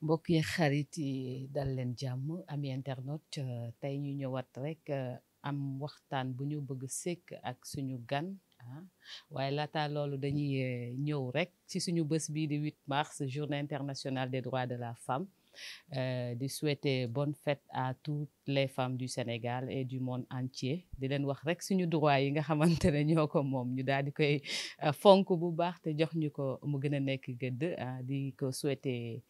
mbokk yi xarit yi dal leen jàmm ami internet tey ñu ñëwaat rek am waxtaan bu ñu bëgg sekk ak suñu gan waaye laata loolu dañuy ñëw rek ci suñu bés bii di 8 mars journée internationale des droits de la femme di souhaiter bonne fête à toutes les femmes du Sénégal et du monde entier di leen wax rek suñu droit yi nga xamante ne ñoo ko moom ñu daal di koy fonk bu baax te jox ñu ko mu gën a nekk gëdd di ko souhaiter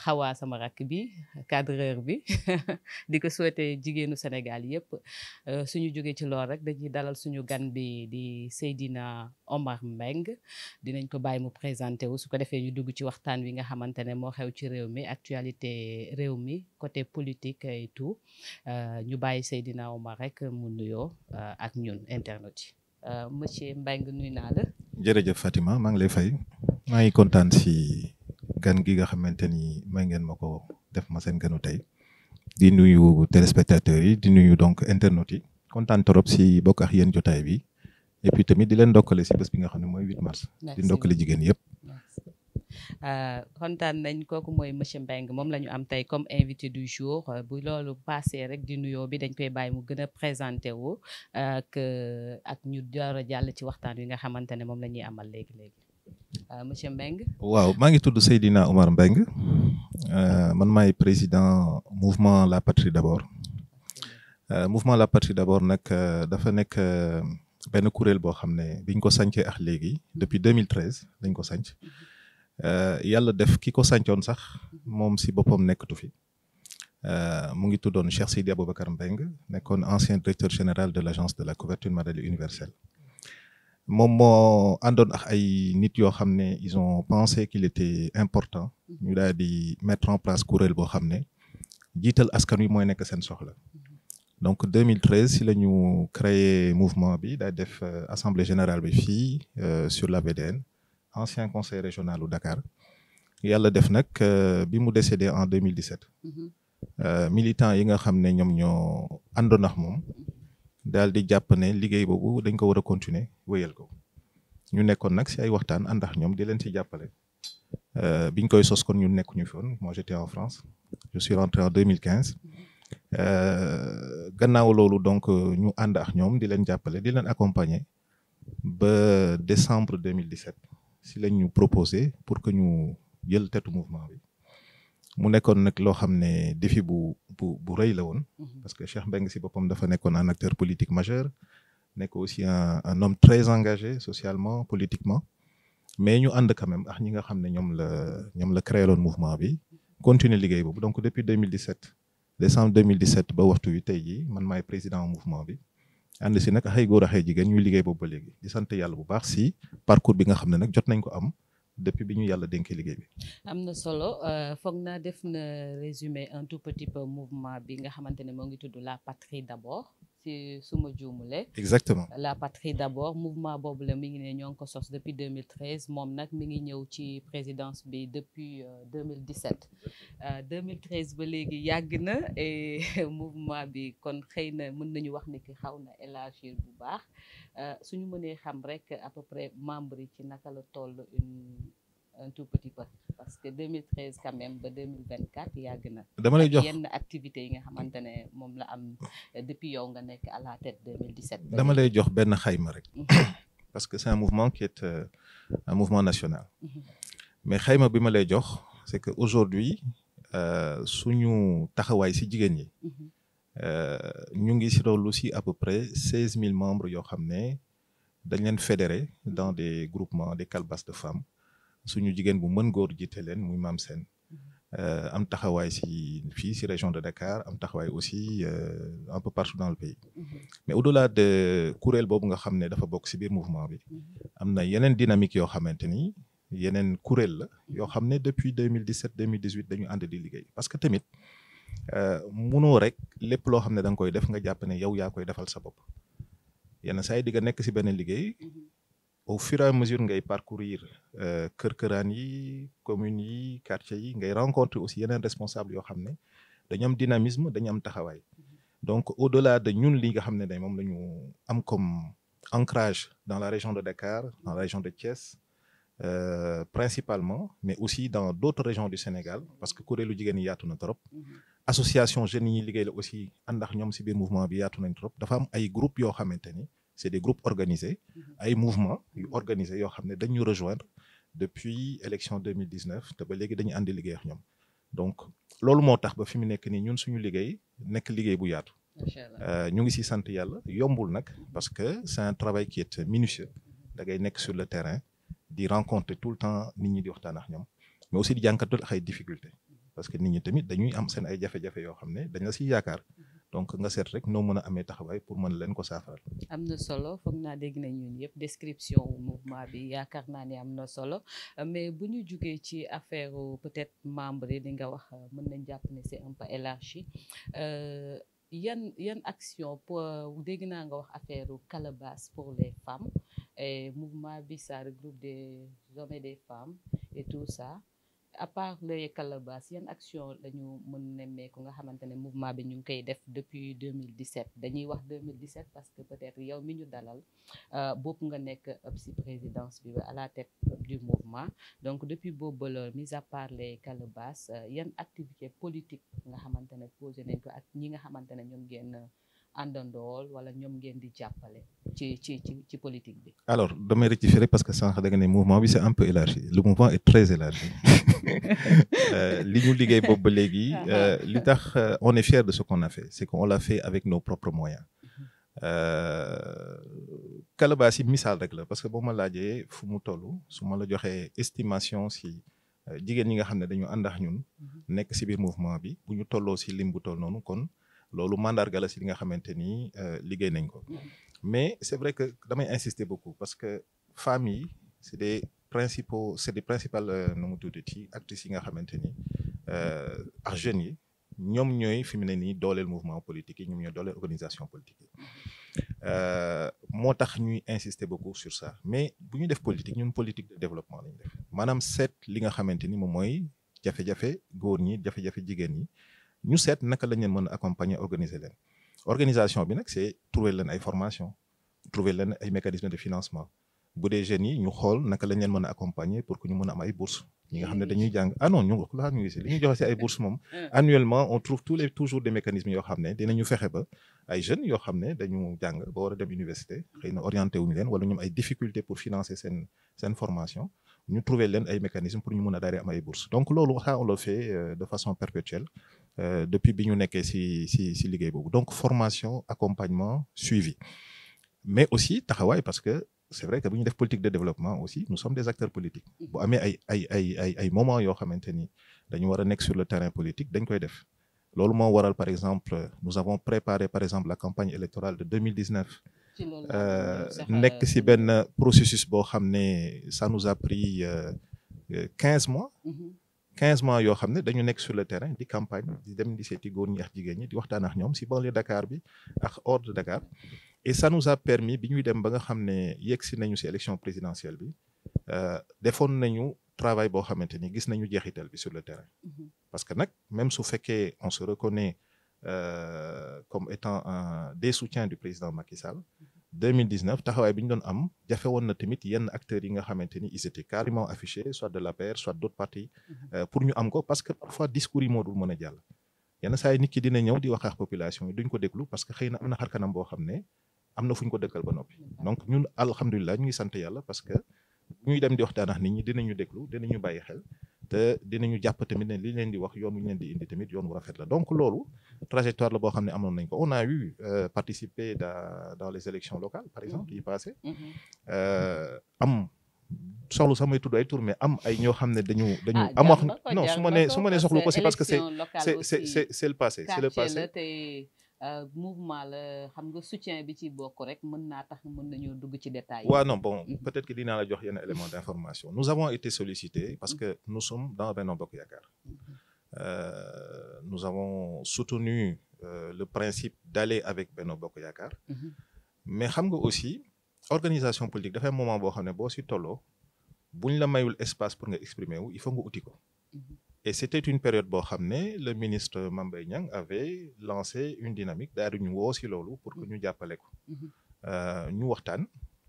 xawaa sama rakk bi cadreur bi di ko souhaiter jigéenu Sénégal yépp suñu jógee ci lool rek dañuy dalal suñu gan bi di Seydina Omar Mbeng dinañ ko bàyyi mu présenté wu su ko defee ñu dugg ci waxtaan wi nga xamante ne moo xew ci réew mi actualité réew mi côté politique et tout ñu bàyyi Seydina Omar rek mu nuyoo ak ñun internet yi monsieur Mbengue nuyu naa la. jërëjëf Fatima maa ngi lay fay maa ngi kontaan si gan gi nga xamante ni may ngeen ma ko def ma seen ganu tey di nuyu téléspectateurs yi di nuyu donc internet yi kontaan trop si bokk ak yéen jotaay bi et puis tamit di leen ndokkale si bés bi nga xam ne mooy 8 mars. di ndokkale jigéen yëpp. kontaan nañ kooku mooy monsieur Mbengue moom la ñu am tey comme invité du jour bu loolu passé rek di nuyoo bi dañ koy bàyyi mu gën a présenté wu ak ñu door a jàll ci waxtaan wi nga xamante ne moom la ñuy amal léegi monsieur Mbengue. waaw maa ngi tudd Seydina Omar Mbengue man maay président mouvement La Patrie d'abord mouvement La Patrie d'abord nag dafa nekk benn kuréel boo xam ne biñ ko sancee ak léegi depuis 2013 dañ ko sanc yàlla def ki ko sancoon sax moom si boppam nekkatu fi mu ngi tuddoon Cheikh Seydi Aboubacar Mbengue nekkoon ancien directeur général de l'agence de la couverture maladie universelle moom moo àndoon ak ay nit yoo xam ne ils ont pensé qu'il était important ñu daal di mettre en place kuréel boo xam ne jiital askan wi mooy nekk seen soxla donc 2013 si la ñu créé mouvement bi daal def assemblée générale bi fii sur la VDN ancien conseil régional u Dakar yàlla def nag bi mu décédé en 2017 militants yi nga xam ne ñoom ñoo àndoon ak moom daal di jàpp ne liggéey boobu dañ ko war a continuer wéyal ko ñu nekkoon nag si ay waxtaan ànd ak ñoom di leen si jàppale biñ koy sos kon ñun nekkuñu fi woon moi j'étais en France je suis rentré en 2015 gannaaw loolu donc ñu ànd ak ñoom di leen jàppale di leen accompagner ba décembre 2017 si lañ ñu proposé pour que ñu jël tetu mouvement bi mu nekkoon nag loo xam ne défi bu rëy la woon parce que Cheikh Mbengue si boppam dafa nekkoon un acteur politique majeur nekk aussi un homme très engagé socialement politiquement mais ñu ànd quand même ak ñi nga xam ne ñoom la créé loon mouvement bi continuer liggéey boobu donc depuis 2017 décembre 2017 ba waxtu wi tey jii man maay président mouvement bi ànd si nag xëy góor a xëy jigéen ñuy liggéey boobu ba léegi di sant yàlla bu baax si parcours bi nga xam ne nag jot nañ ko am depuis bi ñu yàlla dénkee liggéey bi. am na solo foog naa def na résumé un tout petit peu mouvement bi nga xamante ne moo ngi tudd La Patrie d'abord si suma juumulee. exactement La Patrie d'abord mouvement boobu la mi ngi ne ñoo ngi ko sos depuis 2013 moom nag mi ngi ñëw ci présidence bi depuis 2017 2013 ba léegi yàgg na et mouvement bi kon xëy na mën nañu wax ni ki xaw na élargir bu baax suñu mënee xam rek à peu près membres yi ci naka la toll un tout petit peu parce que 2013 quand même ba 2024 yàgg na. dama lay jox yenn activités yi nga xamante ne moom la am depuis yow nga nekk à la tête 2017. dama lay jox benn xayma rek. parce que c'est un mouvement qui est un mouvement national. mais xayma bi ma lay jox c'est que aujourd'hui suñu taxawaay si jigéen ñi. ñu ngi si loolu si à peu près 16 000 membres yoo xam ne dañ leen fédéré dans des groupements des calebasses de femmes. suñu jigéen bu mën góor jiite leen muy Maam Sène am taxawaay fii si région de Dakar am taxawaay aussi un peu partout dans le pays mais au-delà de kuréel boobu nga xam ne dafa bokk si biir mouvement bi am na yeneen dynamique yoo xamante ni yeneen kuréel la yoo xam ne depuis 2017 2018 dañu ànd di liggéey parce que tamit munoo rek lépp loo xam ne da nga koy def nga jàpp ne yow yaa koy defal sa bopp yenn saa yi di nga nekk si benn liggéey au fur et à mesure ngay parcourir kër-këraan yi communes yi quartiers yi ngay rencontrer aussi yeneen responsables yoo xam ne dañu am dynamisme dañu am taxawaay donc au-delà de ñun li nga xam ne moom la ñu am comme ancrage dans la région de Dakar dans la région de Thiès principalement mais aussi dans d'autres régions du Sénégal parce que kuréelu jigéen yi yaatu na trop. Association jeunes yi liggéey la aussi ànd ak ñoom si biir mouvement bi yaatu nañ trop dafa am ay groupes yoo xamante ni c'est des groupes organisés ay mouvements yu organisés yoo xam ne dañu rejoindre depuis élection 2019 te ba léegi dañuy àndi liggéey ak ñoom donc loolu moo tax ba fi mu nekk nii ñun suñu liggéey nekk liggéey bu yaatu. ñu ngi si sant yàlla yombul nag parce que c'est un travail qui est minutieux da ngay nekk sur le terrain di rencontrer tout le temps nit ñi di waxtaan ak ñoom mais aussi di jànkatul ak ay difficultés parce que nit ñi tamit dañuy am seen ay jafe-jafe yoo xam ne dañ la siy yaakaar donc nga seet rek noo mën a amee taxawaay pour mën leen ko saafaral. am na solo foog naa dégg nañ ñun yëpp description mouvement bi yaakaar naa ne am na solo mais bu ñu jugee ci affaire peut-être membre yi li nga wax mën nañ jàpp ne c'est un peu élargi yan action pour dégg naa nga wax affaire calebasse pour les femmes et mouvement bi ça regroupe des hommes et des femmes et tout ça à part les calebasses yan action lañu mën nemmeeku nga xamante ne mouvement bi ñu ngi koy def depuis 2017 dañuy wax 2017 parce que peut-être yow mi ñu dalal bopp nga nekk si présidence bi à la tête du mouvement donc depuis boobu la mis à part les calebasses yan activité politique nga xamante ne posé nañ ko ak ñi nga xamante ne ñoom ngeen àndandool wala ñoom ngeen di jàppale ci politique bi. Alors damay rectifier parce que sànq da nga ne mouvement bi c'est un peu élargi le mouvement est très élargi li ñu liggéey boobu ba léegi li tax on est fier de ce qu'on a fait c'est qu'on l'a fait avec nos propres moyens calebasse yi misaal rek la parce que boo ma laajee fu mu toll su ma la joxee estimation si jigéen ñi nga xam ne dañu ànd ak ñun nekk si biir mouvement bi bu ñu tolloo si lim bu toll noonu kon loolu mandarga la si li nga xamante ni liggéey nañ ko mais c'est vrai que damay insister beaucoup parce que femmes yi c'est des principales nu mu tuddati actrices yi nga xamante ni ak jeunes yi ñoom ñooy fi mu ne nii dooleel mouvement politique yi ñoom ñooy dooleel organisation politique yi moo tax ñuy insister beaucoup sur ça mais bu ñu def politique ñun politique de développement lañu def maanaam seet li nga xamante ni moom mooy jafe-jafe góor ñi jafe-jafe jigéen ñi ñu seet naka lañ leen mën a accompagner organiser leen organisation bi nag c'est trouver leen ay formation trouver leen ay mécanismes de financement bu dee jeunes yi ñu xool naka lañ leen mën a accompagner pour que ñu mën a am ay bourses ñi nga xam ne dañuy jàng non ñu ngi si li ñuy joxe si ay bourses moom annuellement on trouve toujours des mécanismes yoo xam ne dinañu fexe ba ay jeunes yoo xam ne dañu jàng ba war a dem université xëy na orienté wuñu leen wala ñoom ay difficultés pour financer seen formation ñu trouver leen ay mécanismes pour ñu mën a daal di am ay bourses donc loolu ça on le fait de façon perpétuelle depuis bi ñu nekkee si liggéey boobu donc formation accompagnement suivi mais aussi taxawaay parce que c'est vrai que bu ñu def politique de développement aussi nous sommes des acteurs politiques bu amee ay moments yoo xamante ni dañu war a nekk sur le terrain politique dañ koy def loolu moo waral par exemple nous avons préparé par exemple la campagne électorale de 2019 nekk ci benn processus boo xam ne ça nous a pris 15 mois 15 mois yoo xam ne dañu nekk sur le terrain di campagne di dem di seeti góor ñi ak jigéen ñi di waxtaan ak ñoom ci banlieue Dakar bi ak hors de Dakar et ça nous a permis bi ñuy dem ba nga xam ne yegg si nañu ci élection présidentielle bi defoon nañu travail boo xamante ni gis nañu jeexital bi sur le terrain parce que nag même su fekkee on se reconnaît comme étant des soutiens du président Macky Sall 2019 taxawaay bi ñu doon am jafe woon na tamit yenn acteurs yi nga xamante ni ils étaient carrément affichés soit de l'APR soit d'autres partis pour ñu am ko parce que parfois discours yi moo dul mën a jàll yenn saa yi nit ki dina ñëw di wax ak population yi duñ ko déglu parce que xëy na am na xarkanam boo xam ne am na fu ñu ko dëkkal ba noppi donc ñun alhamdulilah ñu ngi sant yàlla parce que bu ñuy dem di waxtaan ak nit ñi dinañu déglu dinañu bàyyi xel te dinañu jàpp tamit ne li leen di wax yoon wu ñu leen di indi tamit yoon wu rafet la donc loolu trajectoire la boo xam ne amoon nañ ko on a eu participé dans les élections locales par exemple yi passé am soxlu samay tudd ay tur mais am ay ñoo xam ne dañu am wax non su ma nee soxlu ko c'est parce que c'est le passé mouvement la xam nga soutien bi ci bokk rek mën naa tax mën nañoo dugg ci détail waaw non bon peut-être que dinaa la jox yenn éléments d'information nous avons été sollicités parce que nous sommes dans Benno Bokk Yaakaar nous avons soutenu le principe d'aller avec Benno Bokk Yaakaar mais xam nga aussi organisation politique dafay moment boo xam ne boo si tolloo buñ la mayul espace pour nga exprimer wu il faut nga uti ko et c'était une période boo xam ne le ministre Mame Mbaye Niang avait lancé une dynamique daal di ñu woo si loolu pour que ñu jàppale ko ñu waxtaan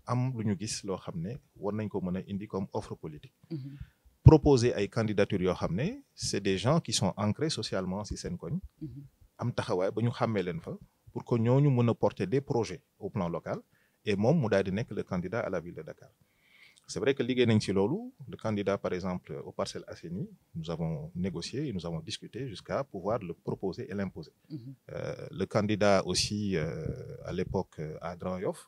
am lu ñu gis loo xam ne war nañ ko mën a indi comme offre politique. Proposer ay candidatures yoo xam ne c'est des gens qui sont ancrés socialement ci seen koñ. am taxawaay ba ñu xàmmee leen fa pour que ñooñu mën a porter des projets au plan local et moom mu daal di nekk le candidat à la ville de Dakar. C'est vrai que liggéey nañ ci loolu le candidat par exemple aux Parcelles Assainies nous avons négocié et nous avons discuté jusqu'à pouvoir le proposer et l'imposer. Le candidat aussi à l'époque à Grand Yoff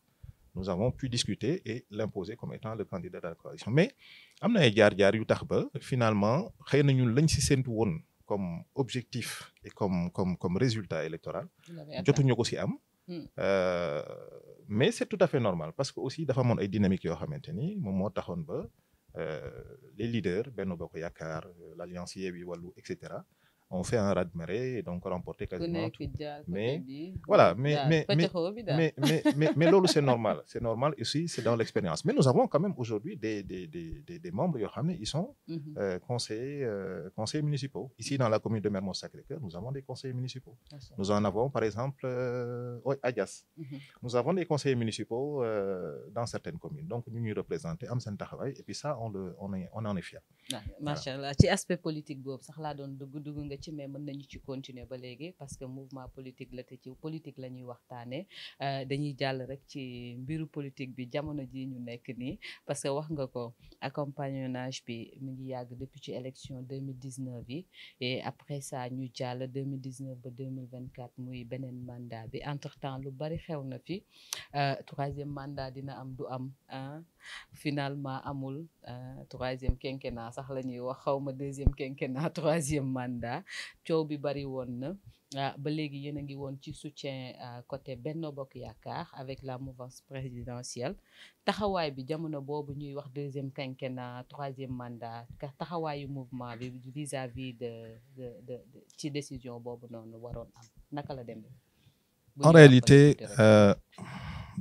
nous avons pu discuter et l'imposer comme étant le candidat de la coalition mais am na ay jaar-jaar yu tax ba finalement xëy na ñun lañ ci séntu woon comme objectif et comme résultat électoral jotuñu ko ci am. Mais c'est tout à fait normal parce que aussi dafa amoon ay dynamique yoo xamante ni moom moo taxoon ba les leaders Benno Bokk Yaakaar l'Alliance Yewwi Wallu et cetera ont fait un raz-de-marée et donc remporté quasiment tout. Mais voilà, mais loolu c'est normal aussi, c'est dans l'expérience. Mais nous avons quand même aujourd'hui des membres yoo xam ne ils sont conseillers municipaux. Ici dans la commune de Mermoz Sacré-Cœur, nous avons des conseillers municipaux. Nous en avons par exemple à Diass. Nous avons des conseillers municipaux dans certaines communes. Donc ñu ñuy représenter am seen taxawaay et puis ça on en est fiers. Machallah ci aspect politique boobu sax laa doon dugg nga ci mais mën nañu ci continuer ba léegi parce que mouvement politique la te ci politique la ñuy waxtaanee dañuy jàll rek ci mbiru politique bi jamono ji ñu nekk nii parce que wax nga ko accompagnage bi mu ngi yàgg depuis ci élection 2019 yi et après ça ñu jàll 2019 ba 2024 muy beneen mandat bi entre temps lu bari xew na fi troisième mandat dina am du am finalement amul troisième quinquennat sax la ñuy wax xawma deuxième quinquennat troisième mandat coow bi bari woon na ba léegi yéen a ngi woon ci soutien côté Benno Bokk Yaakaar avec la mouvance présidentielle taxawaay bi jamono boobu ñuy wax deuxième quinquennat troisième mandat taxawaayu mouvement bi vis-à-vis de ci décision boobu noonu waroon am naka la demee. En réalité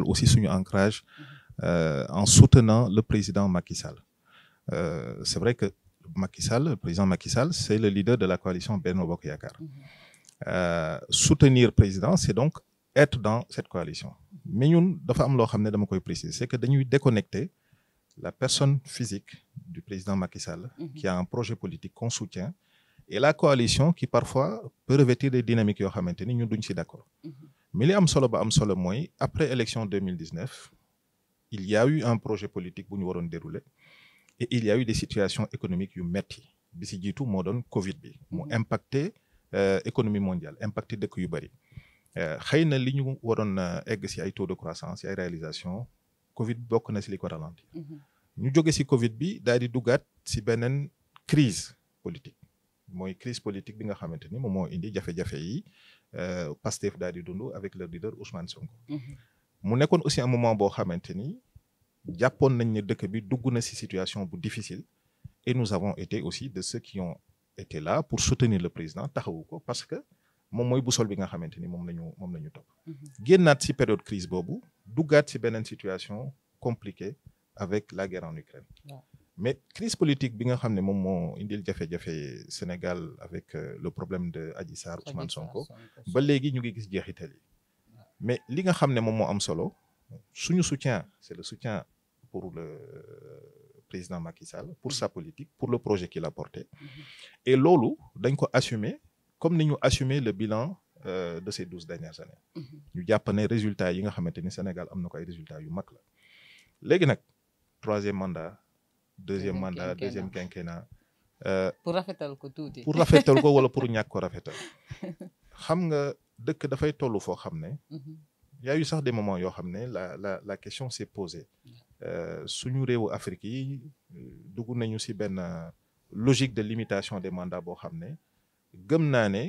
aussi suñu ancrage en soutenant le président Macky Sall. C'est vrai que le président Macky Sall, c'est le leader de la coalition Benno Bokk Yaakaar. Soutenir président, c'est donc être dans cette coalition. Mais ñun dafa am loo xam ne dama koy préciser, c'est que dañuy déconnecter la personne physique du président Macky Sall, qui a un projet politique qu'on soutient, et la coalition qui parfois peut revêtir des dynamiques yoo xamante ni ñun duñ ci d'accord. Mais li am solo ba am solo mooy après élection 2019, il y a eu un projet politique bu ñu waroon dérouler. Et il y a eu des situations économiques yu metti bi ci jiitu moo doon Covid bi mu impacté économie mondiale impacté dëkk yu bari xëy na li ñu waroon egg ci ay taux de croissance ci ay réalisation Covid bokk na ci li ko ralenti ñu jóge ci Covid bi daal di duggaat ci beneen crise politique mooy crise politique bi nga xamante ni moom moo indi jafe-jafe yi Pastef daal di dund avec leur leader Ousmane Sonko. mu nekkoon aussi un moment boo xamante ni jàppoon nañ ne dëkk bi dugg na ci situation bu difficile et nous avons été aussi de ceux qui ont été là pour soutenir le président taxawu ko parce que moom mooy boussole bi nga xamante ni moom la ñu topp. génnaat ci période crise boobu duggaat ci beneen situation compliquée avec la guerre en Ukraine. Mais crise politique bi nga xam ne moom moo indil jafe-jafe Sénégal avec le problème de Adji Sarr Ousmane Sonko ba léegi ñu ngi gis jeexital yi mais li nga xam ne moom moo am solo suñu soutien c'est le soutien pour le président Macky Sall pour sa politique pour le projet qu'il a porté et loolu dañ ko assumer comme ni ñu assumer le bilan de ces 12 dernières années ñu jàpp ne résultats yi nga xamante ni Sénégal am na ko ay résultats yu mag la léegi nag troisième mandat deuxième quinquennat pour rafetal ko tuuti pour rafetal ko wala pour ñàkk ko rafetal xam nga dëkk dafay tollu foo xam ne y a eu sax des moments yoo xam ne la question s'est posée suñu réewu Afrique yi dugg nañu ci benn logique de limitation des mandats boo xam ne gëm naa ne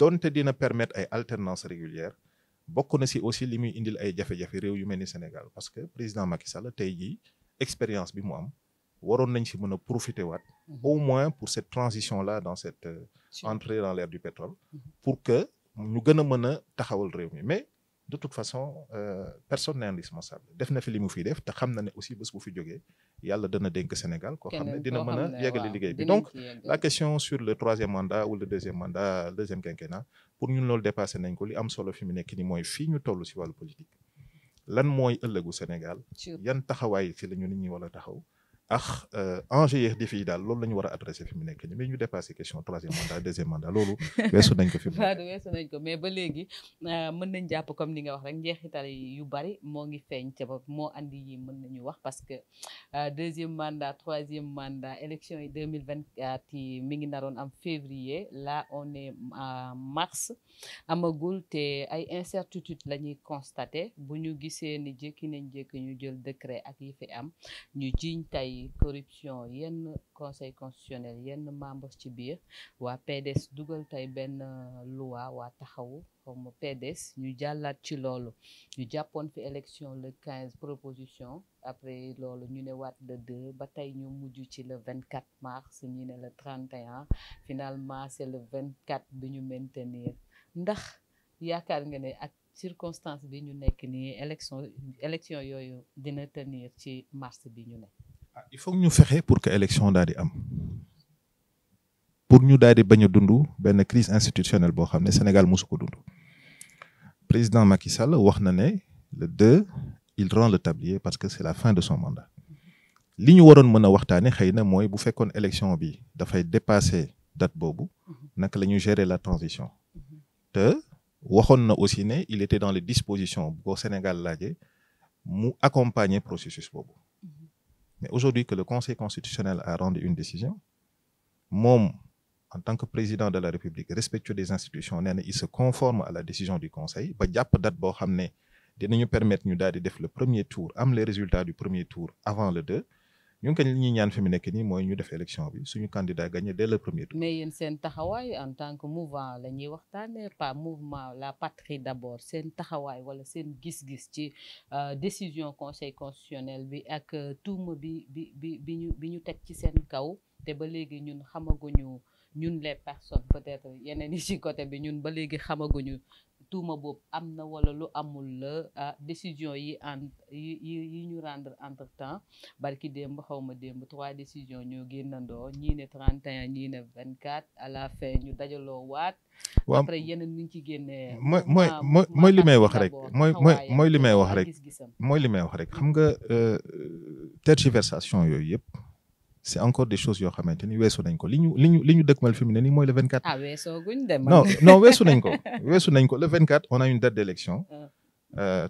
donte dina permettre ay alternance régulière bokk na ci aussi li muy indil ay jafe-jafe réew yu mel ni Sénégal parce que président Macky Sall tey jii expérience bi mu am waroon nañ ci mën a profiter waat au moins pour cette transition là dans cette entrée dans l'ère du pétrole pour que ñu gën a mën a taxawal réew mi mais de toute façon personne n'est indispensable def na fi li mu fiy def te xam na ne aussi bés bu fi jógee yàlla dana dénk Sénégal koo xam ne dina mën a yeggali liggéey bi donc la question sur le troisième mandat ou le deuxième quinquennat pour ñun loolu dépassé nañ ko li am solo fi mu nekk ni mooy fii ñu toll ci wàllu politique lan mooy ëllëgu Sénégal yan taxawaay ci la ñu nit ñi war a taxaw ak enjeux yeex défi yi daal loolu la ñu war a adressé fi mu nekk nii mais ñu dépassé question 3e mandat 2e mandat loolu weesu nañ ko fi mu nekk weesu nañ ko mais ba léegi mën nañ jàpp comme li nga wax rek njeexital yu bari moo ngi feeñ ca ba moo andi yi mën nañu wax parce que 2e mandat 3e mandat élection yi 2024 yi mi ngi naroon am février là on est en mars amagul te ay incertitude la ñuy constaté bu ñu gisee ni jékki nañ jékki ñu jël décret ak yi fi am ñu jiiñ tey corruption yenn conseil constitutionnel yenn membre ci biir waa PDS dugal tey benn loi waa taxawu xawma PDS ñu jàllaat ci loolu ñu jàppoon fi élection le 15 proposition après loolu ñu ne waat le 2 ba tey ñu mujj ci le 24 mars ñu ne le 31 finalement c'est le 24 bi ñu maintenir ndax yaakaar nga ne ak circonstance bi ñu nekk nii élection yooyu dina tenir ci mars bi ñu ne il faut ñu fexe pour que élection daal di am pour ñu daal di bañ a dund benn crise institutionnelle boo xam ne Sénégal mosu ko dund président Macky Sall wax na ne le 2 il rend le tablier parce que c'est la fin de son mandat li ñu waroon mën a waxtaane xëy na mooy bu fekkoon élection bi dafay dépasser date boobu naka la ñuy gérer la transition te waxoon na aussi ne il était dans les dispositions bu ko Sénégal laajee mu accompagner processus boobu mais aujourd'hui que le Conseil constitutionnel a rendu une décision moom en tant que président de la République respectueux des institutions nee na il se conforme à la décision du Conseil ba jàpp date boo xam ne dinañu permettre ñu daal di def le premier tour am les résultats du premier tour avant le 2 ñun kañ li ñuy ñaan fi mu nekk nii mooy ñu def élection bi suñu candidat gagné dès le premier tour. mais yéen seen taxawaay en tant que mouvement la ñuy waxtaanee pas mouvement la patrie d'abord seen taxawaay wala seen gis-gis ci décision conseil constitutionnel bi ak tuuma bi ñu teg ci seen kaw te ba léegi ñun xamaguñu ñun les personnes peut-être yeneen yi ci côté bi ñun ba léegi xamaguñu tuuma boobu am na wala lu amul la décision yi yi ñu rendre entre temps barki démb xawma démb 3 décisions ñoo génnandoo ñii ne 31 ñii ne 24 à la fin ñu dajaloo waat. après yeneen ñu ci génnee. mooy li may wax rek mooy li may wax rek mooy li may wax rek xam nga tergiversation yooyu yëpp. c'est encore des choses yoo xamante ni weesu nañ ko li ñu dëkkmal fi mu ne nii mooy le 24. weesoo guñ dem. non weesu nañ ko le 24 on a une date d'élection.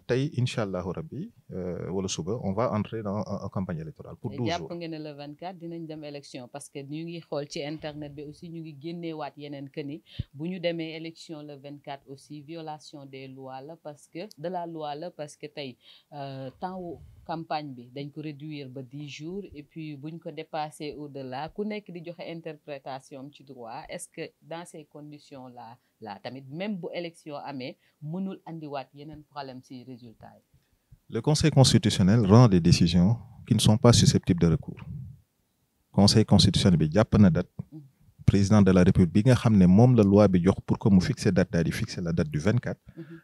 tey incha allahu rabbi wala suba on va entrer dans en campagne électorale pour 12 jours. jàpp nga ne le 24 dinañ dem élection parce que ñu ngi xool ci internet bi aussi ñu ngi génneewaat yeneen que ni bu ñu demee élection le 24 aussi violation des lois la parce que tey temps wu campagne bi dañ ko réduire ba 10 jours et puis buñ ko dépasser au-delà ku nekk di joxe interprétation ci droit est-ce que dans ces conditions là tamit même bu élection amee mënul andiwaat yeneen problème ci résultat yi. Le Conseil constitutionnel rend des décisions qui ne sont pas susceptibles de recours. Conseil constitutionnel bi jàpp na date président de la République bi nga xam ne moom la loi bi jox pour que mu fixer date daal di fixer la date du 24.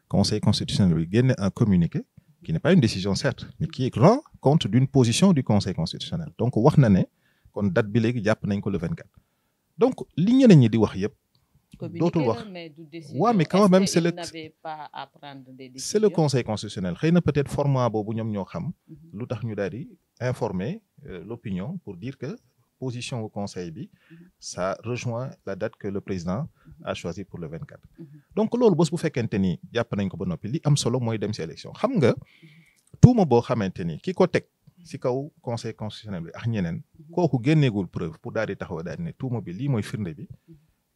Conseil constitutionnel bi génne un communiqué qui n'est pas une décision certes mais qui rend compte d'une position du Conseil constitutionnel donc wax na ne kon date bi léegi jàpp nañ ko le 24. donc li ñeneen ñi di wax yëpp. dootul wax waaw mais quand même c'est le Conseil constitutionnel xëy na peut-être format boobu ñoom ñoo xam lu tax ñu daal di informer l'opinion pour dire que position au conseil bi ça rejoint la date que le président a choisi pour le 24 donc loolu bés bu fekkente ni jàpp nañ ko ba noppi li am solo mooy dem ci élection xam nga tuuma boo xamante ni ki ko teg ci kaw conseil constitutionnel bi ak ñeneen kooku génneegul preuve pour daal di taxaw daal di ne tuuma bi lii mooy firnde bi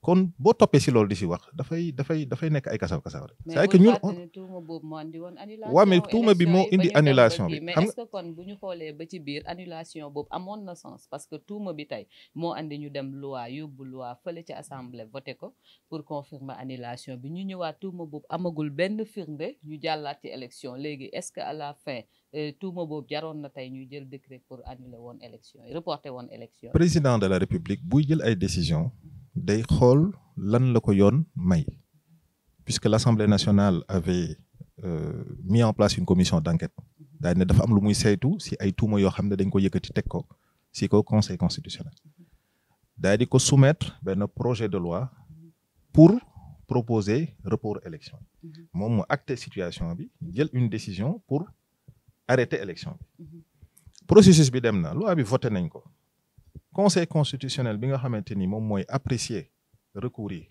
kon boo toppee ci loolu di ci wax dafay nekk ay kasaw rek. c'est que ñun tuuma boobu moo andi woon annulation. waaw mais tuuma bi moo indi annulation bi. mais est-ce que kon bu ñu xoolee ba ci biir annulation boobu amoon na sens parce que tuuma bi tey moo andi ñu dem loi yóbbu loi fële ci assemblée voté ko pour confirmer annulation bi ñu ñëwaat tuuma boobu amagul benn firnde ñu jàllaat ci élection léegi est-ce que à la fin tuuma boobu jaroon na tey ñu jël décret pour annuler woon élection reporter woon élection. président de la République buy jël ay décisions. day xool lan la ko yoon may puisque l'Assemblée nationale avait mis en place une commission d'enquête daal ne dafa am lu muy saytu ci ay tuuma yoo xam ne dañ ko yëkkati teg ko ci ko Conseil constitutionnel daal di ko soumettre benn projet de loi pour proposer report élection moom mu acté situation bi jël une décision pour arrêté élection bi processus bi dem na loi bi voté nañ ko conseil constitutionnel bi nga xamante ni moom mooy apprécier recours yi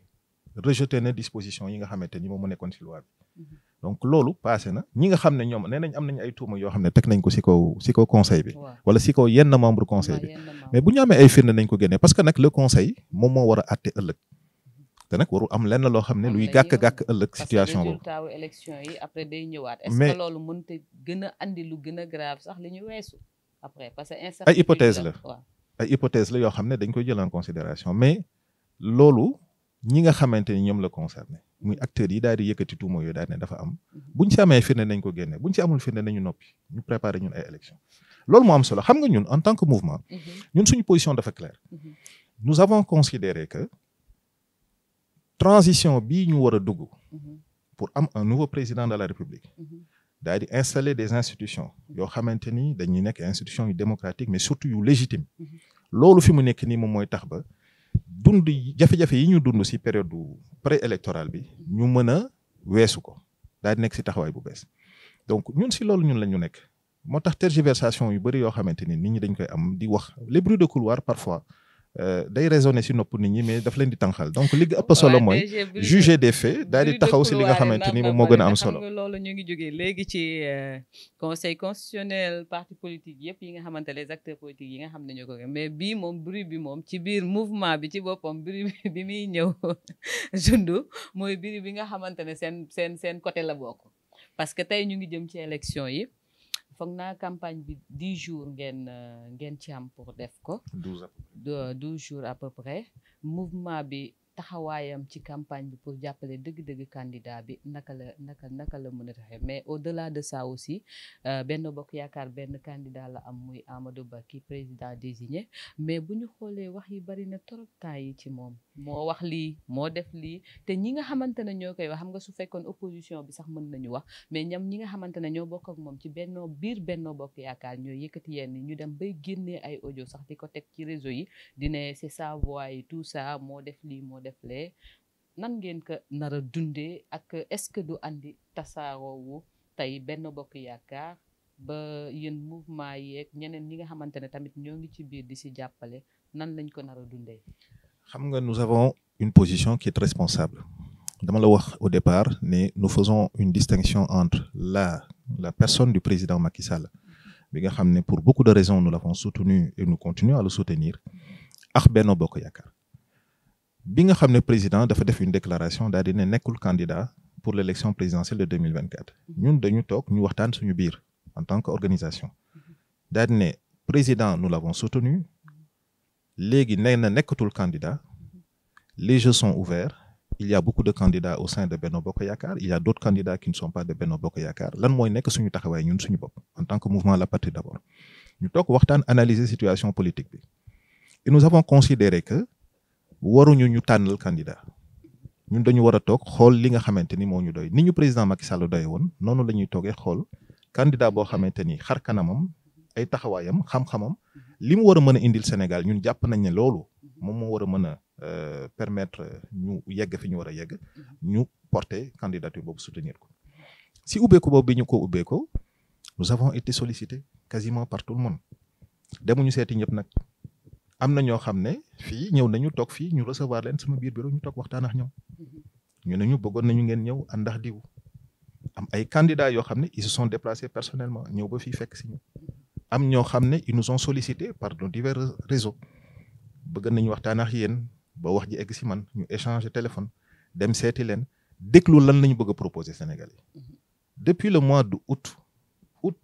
rejeté na disposition yi nga xamante ni moom mu nekkoon ci loi bi donc loolu passé na ñi nga xam ne ñoom nee nañ am nañ ay tuuma yoo xam ne teg nañ ko ci kaw conseil bi wala ci kaw yenn membre conseil bi mais bu ñu amee ay firnde nañ ko génnee parce que nag le conseil moom moo war a àtte ëllëg te nag waru am lenn loo xam ne luy gàkk-gàkk ëllëg situation boobu. résultat wu élection yi après day ñëwaat. est-ce que loolu mënut a gën a andi lu gën a grave sax li ñu weesu après parce que ay hypothèse la ay hypothèse la yoo xam ne dañ koy jël en considération mais loolu ñi nga xamante ni ñoom la concerné muy acteurs yi daal di yëkkati tuuma yooyu daal ne dafa am buñ ci amee firnde nañ ko génne buñ ci amul firnde nañu noppi ñu préparer ñun ay élection loolu moo am solo xam nga ñun en tant que mouvement ñun suñu position dafa claire nous avons considéré que transition bii ñu war a dugg pour am un nouveau président de la République daal di installer des institutions yoo xamante ni dañuy nekk institutions yu démocratiques mais surtout yu légitimes loolu fi mu nekk nii moom mooy tax ba dund jafe-jafe yi ñu dund ci période préélectorale bi ñu mën a weesu ko daal di nekk ci taxawaay bu bees donc ñun ci loolu ñun la ñu nekk moo tax tergiversation yu bëri yoo xamante ni nit ñi dañ koy am di wax les bruits de couloir parfois day raisonner ci nopp nit ñi mais daf leen di tànqal donc li ëpp solo mooy juger des faits daal di taxaw ci li nga xamante ni moom moo gën a am solo. xam nga loolu ñu ngi jógee léegi ci conseil constitutionnel parti politique yëpp yi nga xamante les acteurs politiques yi nga xam ne ñoo ko mais bii moom bruit bi moom ci biir mouvement bi ci boppam bruit bi muy ñëw jundu mooy bruit bi nga xamante ne seen côté la bokk parce que tey ñu ngi jëm ci élection yi. foog naa campagne bi 10 jours ngeen ci am pour def ko 12 jours à peu près mouvement bi taxawaayam ci campagne bi pour jàppale dëgg-dëgg candidat bi naka la mën a taxee mais au-delà de ça aussi Benno Bokk Yaakaar benn candidat la am muy Amadou Ba ki président désigné mais bu ñu xoolee wax yi bari na trop temps yi ci moom moo wax lii moo def lii te ñi nga xamante ne ñoo koy wax xam nga su fekkoon opposition bi sax mën nañu wax mais ñi nga xamante ne ñoo bokk ak moom ci biir Benno Bokk Yaakaar ñoo yëkkati yenn ñu dem bay génnee ay audio sax di ko teg ci réseau yi di ne c'est sa voix et tout ça moo def lii moo def lee nan ngeen ko nar a dundee ak est-ce que du andi tasaaroowu tey Benno Bokk Yaakaar ba yéen mouvement yeeg ñeneen ñi nga xamante ne tamit ñoo ngi ci biir di si jàppale nan lañ ko nar a dundee. xam nga nous avons une position qui est responsable dama la wax au départ ne nous faisons une distinction entre la personne du président Macky Sall bi nga xam ne pour beaucoup de raisons nous l'avons soutenu et nous continuons à le soutenir ak Benno Bokk Yaakaar bi nga xam ne président dafa def une déclaration daal di ne nekkul candidat pour l'élection présidentielle de 2024 ñun dañu toog ñu waxtaan suñu biir en tant qu'organisation daal di ne président nous l'avons soutenu léegi nee na nekkatul candidat les jeux sont ouverts il y a beaucoup de candidats au sein de Benno Bokk Yaakaar il y a d'autres candidats qui ne sont pas de Benno Bokk Yaakaar lan mooy nekk suñu taxawaay ñun suñu bopp en tant que mouvement La Patrie d'abord ñu toog waxtaan analyser situation politique bi et nous avons considéré que waruñu ñu tànnal candidat ñun dañu war a toog xool li nga xamante ni moo ñu doy ni ñu président Macky Sall doy woon noonu la ñuy toogee xool candidat boo xamante ni xar kanamam ay taxawaayam xam-xamam li mu war a mën a indil Sénégal ñun jàpp nañ ne loolu moom moo war a mën a permettre ñu yegg fi ñu war a yegg ñu porter candidature boobu soutenir ko si ubbeeku boobu bi ñu ko ubbeekoo nous avons été sollicités quasiment par tout le monde demuñu seeti ñëpp nag am na ñoo xam ne fii ñëw nañu toog fii ñu recevoir leen sama biir bureau ñu toog waxtaan ak ñoom ñu ne ñu bëggoon nañu ngeen ñëw àndax diw am ay candidats yoo xam ne ils se sont déplacés personnellement ñëw ba fii fekk si ñu am ñoo xam ne ils nous ont sollicités par nos divers réseaux bëgg nañu waxtaan ak yéen ba wax ji egg si man ñu échanger téléphone dem seeti leen déglu lan la ñu bëgg a proposer Sénégalais depuis le mois d'août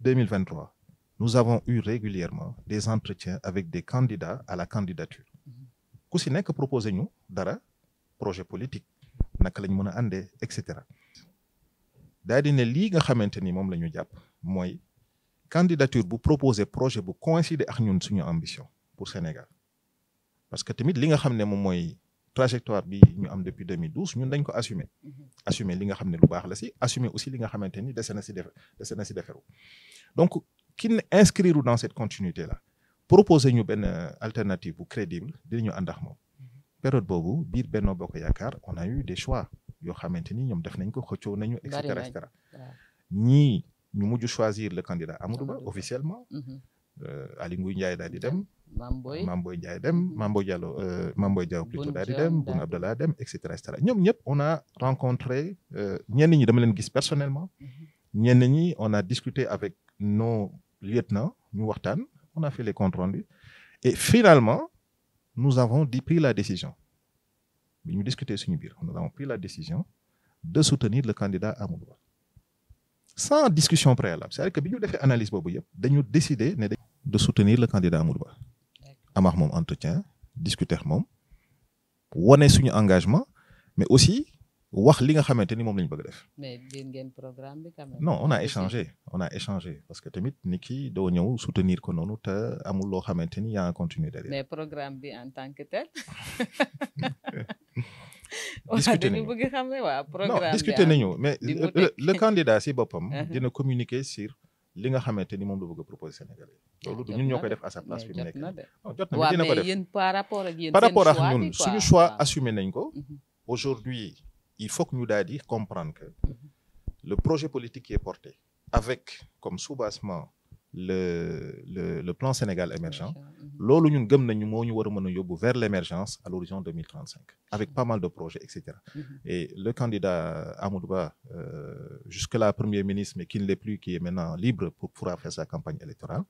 2023 nous avons eu régulièrement des entretiens avec des candidats à la candidature ku si nekk proposé ñu dara projet politique naka lañ mën a àndee et cetera daal di ne lii nga xamante ni moom la ñu jàpp mooy candidature bu proposé projet bu coïncider ak ñun suñu ambition pour Sénégal parce que tamit li nga xam ne moom mooy trajectoire bi ñu am depuis 2012 ñun dañ ko assumer li nga xam ne lu baax la si assumer aussi li nga xamante ni dese na si deferu donc ki ne inscrire dans cette continuité là proposer ñu benn alternative bu crédible dinañu ànd ak moom période boobu biir Benno Bokk Yaakaar on a eu des choix yoo xamante ni ñoom def nañ ko xëccoo nañu et cetera ñii ñu mujj choisir le candidat Amadou Ba officiellement. Aly Ngouille Ndiaye daal di dem. Mame Boye Ndiaye dem. Mame Boye Diao plutôt daal di dem. Boun Abdallah dem et cetera et cetera ñoom ñëpp on a rencontré ñenn ñi dama leen gis personnellement. ñenn ñi on a discuté avec nos lieutenants ñu waxtaan on a fait les comptes rendus et finalement nous avons pris la décision bi ñu discuter suñu biir nous avons pris la décision de soutenir le candidat Amadou Ba sans discussion préalable c'est-à-dire que bi ñu defee analyse boobu yëpp dañu décider ne de soutenir le candidat Amadou Ba amax moom entretien discuter ak moom wane suñu engagement mais aussi wax li nga xamante ni moom la ñu bëgg def. mais dégg ngeen programme bi quand même. non on a échangé parce que tamit nit ki doo ñëw soutenir ko noonu te amul loo xamante ni yaa ngi continuer derrière. mais programme bi en tant que tel. discuter nañu bëgg xam ne waa programme bi non discuter nañu mais le candidat si boppam. dina communiquer sur li nga xamante ni moom la bëgg a proposer Sénégalais. loolu du ñun ñoo koy def à sa place fi mu nekk non jot na mais dina ko def yéen par rapport ak yéen par rapport ak ñun suñu choix assumé nañ ko. aujourd'hui il faut que ñu daal di comprendre que le projet politique qui est porté avec comme soubassement le plan Sénégal émergent loolu ñun gëm nañu moo ñu war a mën a yóbbu vers l'émergence à l'horizon 2035 avec pas mal de projets et cetera et le candidat Amadou Ba jusque-là premier ministre mais qui ne l'est plus qui est maintenant libre pour pouvoir faire sa campagne électorale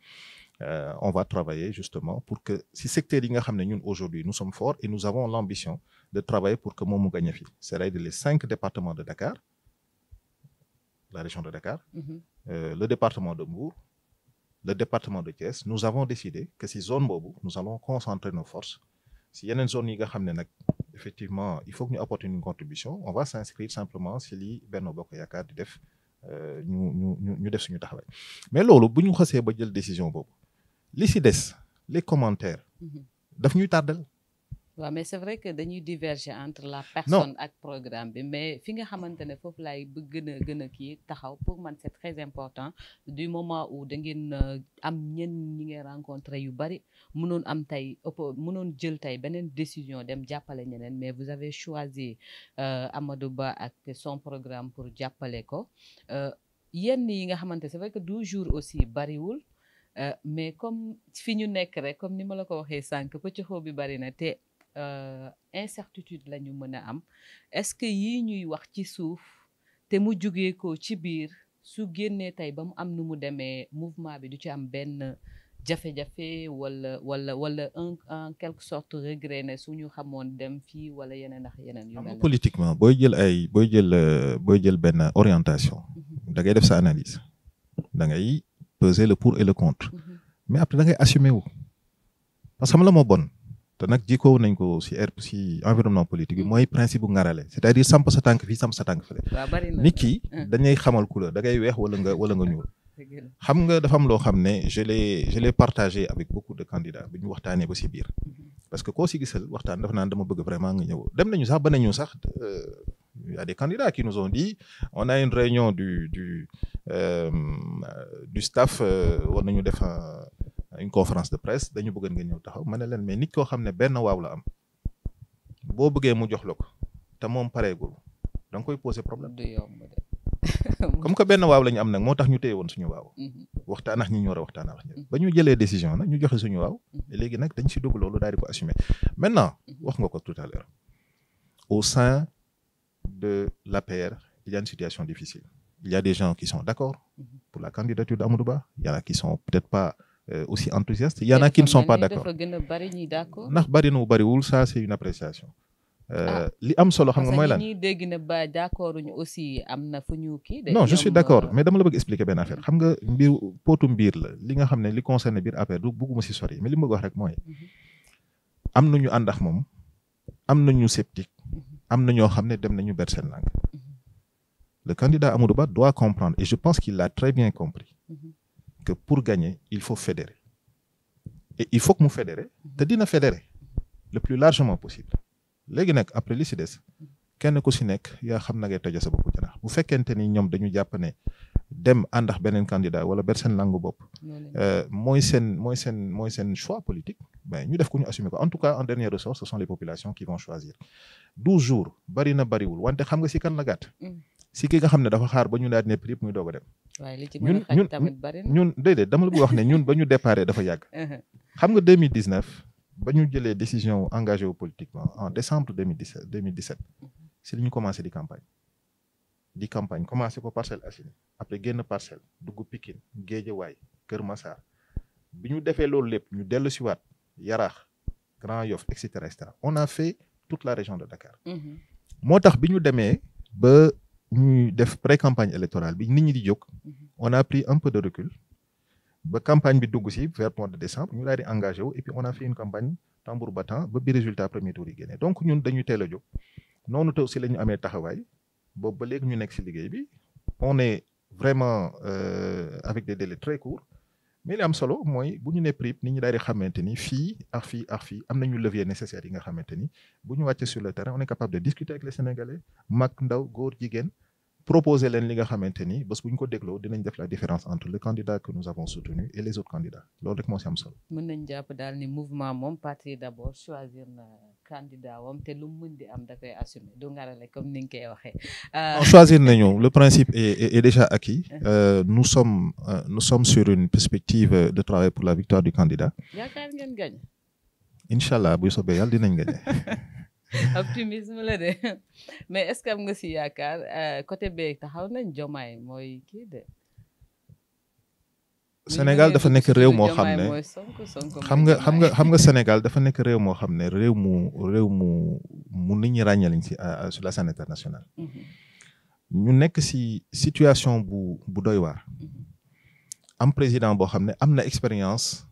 on va travailler justement pour que si secteurs yi nga xam ne ñun aujourd'hui nous sommes forts et nous avons l'ambition de travailler pour que moom mu gagne fi c'est-à-dire les 5 départements de Dakar la région de Dakar le département de Mbour le département de Thiès nous avons décidé que si zone boobu nous allons concentrer nos forces si yeneen zone yi nga xam ne nag effectivement il faut que ñu apporter une contribution on va s'inscrire simplement si li Benno Bokk Yaakaar di def ñu def suñu taxawaay mais loolu bu ñu xasee ba jël décision boobu li si des les commentaires daf ñuy tardel waaw mais c'est vrai que dañuy diverger entre la personne ak programme bi mais fi nga xamante ne foofu laay gën a kii taxaw pour man c'est très important du moment où da ngeen am ñenn ñi ngeen rencontré yu bari mënoon am tey mënoon jël tey beneen décision dem jàppale ñeneen mais vous avez choisi Amadou Ba ak son programme pour jàppale ko yenn yi nga xamante c'est vrai que 12 jours aussi bariwul mais comme fi ñu nekk rek comme ni ma la ko waxee sànq pëccëxoo bi bari na te incertitude la ñu mën a am est-ce que yii ñuy wax ci suuf te mu jugee ko ci biir su génnee tey ba mu am nu mu demee mouvement bi du ci am benn jafe-jafe wala en quelque sorte regret ne suñu xamoon dem fii wala yeneen ak yeneen yu mel politiquement booy jël benn orientation da ngay def sa analyse da ngay peser le pour et le contre mais après da ngay assumer wu parce que xam la moo bon te nag jikko nañ ko si environnement politique bi mooy principe bu ngarale c'est-à-dire samp sa tànk fii samp sa tànk fële nit ki dañuy xamal couleur da ngay weex wala nga ñuul xam nga dafa am loo xam ne je l'ai partagé avec beaucoup de candidats bu ñu waxtaanee ba si biir parce que koo si gisal waxtaan dafa naan dama bëgg vraiment nga ñëw dem nañu sax ba nañu sax il y a des candidats qui nous ont dit on a une réunion du staff war nañu def une conférence de presse dañu bëgg nga ñëw taxaw ma ne leen mais nit koo xam ne benn waaw la am boo bëggee mu jox la ko te moom pareegul da nga koy poser problème. du yomb de. comme que benn waaw la ñu am nag moo tax ñu téye woon suñu waaw. waxtaan ak ñi ñu war a waxtaan ak ñoom. ba ñu jëlee décision nag ñu joxe suñu waaw. léegi nag dañ si dugg loolu daal di ko assumer maintenant wax nga ko tout à l'heure au sein de l'APR il y a une situation difficile. Il y a des gens qui sont d'accord pour la candidature d'Amadou Ba. Il y en a qui sont peut-être pas aussi enthousiastes. Il y en a qui ne sont pas d'accord. ndax bari na bariwul ça c'est une appréciation. li am solo xam nga mooy lan. parce que ñi dégg na ba d'accord ñu aussi am na fu ñu kii. non je suis d'accord mais dama la bëgg expliquer benn affaire xam nga mbir potu mbir la li nga xam ne li concerne biir affaire du bëgguma si sori mais li ma bëgg wax rek mooy. am na ñu ànd ak moom am na ñu sceptique am na ñoo xam ne dem nañu ber seen langue. Le candidat Amadou Ba doit comprendre et je pense qu'il l'a très bien compris que pour gagner il faut fédérer et il faut que mu fédérer te dina fédérer le plus largement possible léegi nag après li si des kenn ku si nekk yaa xam na ngay tojo sa bopp janax bu fekkente ni ñoom dañu jàpp ne dem ànd ak beneen candidat wala ber seen langue bopp mooy seen choix politique ben ñu def ko ñu assumer ko en tout cas en dernier ressort ce sont les populations qui vont choisir 12 jours bari na bariwul wante xam nga si kan la gàtt si ki nga xam ne dafa xaar ba ñu daal di ne prix muy doog a dem. waaye li ci mën a xaj tamit bari na ñun déedéet dama la bëgg wax ne ñun ba ñu déparé dafa yàgg. xam nga 2019 ba ñu jëlee décision engagé wu politiquement en décembre 2017 si li ñu commencé di campagne commencé ko Parcelles Assainies après génn Parcelles dugg Pikine Guédiawaye Kër Massar bi ñu defee loolu lépp ñu dellu si waat Yaraax Grand Yoff et cetera on a fait toute la région de Dakar. moo tax bi ñu demee ba ñu def pré-campagne électorale bi nit ñi di jóg on a pris un peu de recul ba campagne bi dugg si vers mois de décembre ñu daal di engagé wu et puis on a fait une campagne tambour battant ba bi résultat premier tour yi génne donc ñun dañuy teel a jóg noonu te aussi la ñu amee taxawaay boobu ba léegi ñu nekk si liggéey bi on est vraiment avec des délais très courts mais li am solo mooy bu ñu nee PRIP nit ñi daal di xamante ni fii ak fii am nañu levier nécessaire yi nga xamante ni bu ñu wàccee sur le terrain on est capable de discuter avec les Sénégalais mag ndaw góor jigéen proposer leen li nga xamante ni bés bu ñu ko dégloo dinañ def la différence entre le candidat que nous avons soutenu et les autres candidats loolu rek moo si am solo. mën nañ jàpp daal ni mouvement moom Patrie d'abord choisir na candidat wam te lu mu mën di am da koy assumer du ngarale comme ni nga koy waxee. choisir nañu le principe est déjà acquis. Nous sommes sur une perspective de travail pour la victoire du candidat. yaakaar ngeen gañ. incha allah bu soobee yàlla dinañ gañ. optimisme la de mais est-ce que am nga si yaakaar côté bee taxaw nañ Diomaye mooy kii de. Sénégal dafa nekk réew moo xam ne xam nga Sénégal dafa nekk réew moo xam ne réew mu nit ñi ràññaliñ si sur la scène internationale. ñu nekk si situation bu doy waar. am président boo xam ne am na expérience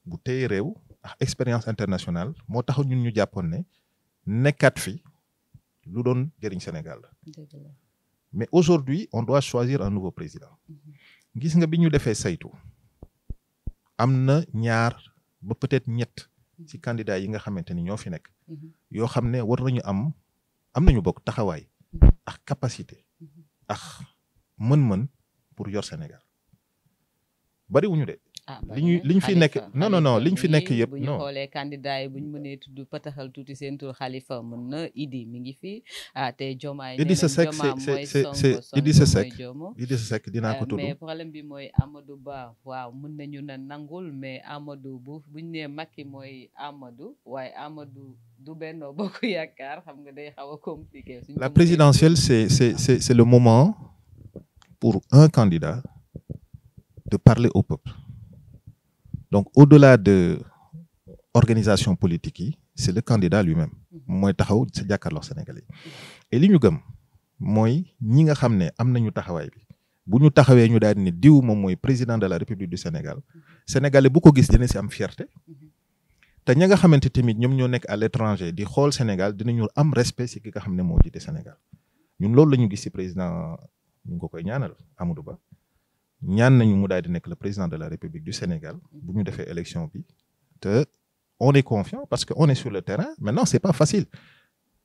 bu téye réew ak expérience internationale moo tax ñun ñu jàppoon ne. nekkat fi lu doon jëriñ Sénégal mais aujourd'hui on doit choisir un nouveau président gis nga bi ñu defee saytu am na ñaar ba peut-être ñett ci candidat yi nga xamante ni ñoo fi nekk yoo xam ne war nañu am nañu bokk taxawaay ak capacité ak mën-mën pour yor Sénégal bariwuñu de liñ fi nekk non liñ fi nekk yëpp non bu ñu xoolee candidat yi bu ñu mënee tudd pataxal tuuti seen tur Khalifa mën na Idi mi ngi fi te Diomaye Idrissa Seck Idrissa Seck dinaa ko tudd mais problème bi mooy Amadou Ba waaw mën nañu na nangul mais Amadou bu ñu nee Macky mooy Amadou waaye Amadou du Benno Bokk Yaakaar xam nga day xaw a compliqué. La présidentielle c'est le moment pour un candidat de parler au peuple. Donc, au-delà de l'organisation politique, c'est le candidat lui-même. Moi, taxaw ci jàkkaarloo Sénégalais. Et li ñu gëm mooy ñi nga xam ne am nañu taxawaay bi bu ñu taxawee ñu daal di ne diw moom mooy président de la République du Sénégal Sénégalais bu ko gis dina ci am fierté te ña nga xamante tamit ñoom ñoo nekk à l'étranger di xool Sénégal dinañu am respect ci ki nga xam ne moo jiite Sénégal ñun loolu la ñu gis ci président ñu ngi ko koy ñaanal Amadou Ba. ñaan nañu mu daal di nekk le président de la République du Sénégal bu ñu defee élection bi te on est confiant parce que on est sur le terrain maintenant c'est pas facile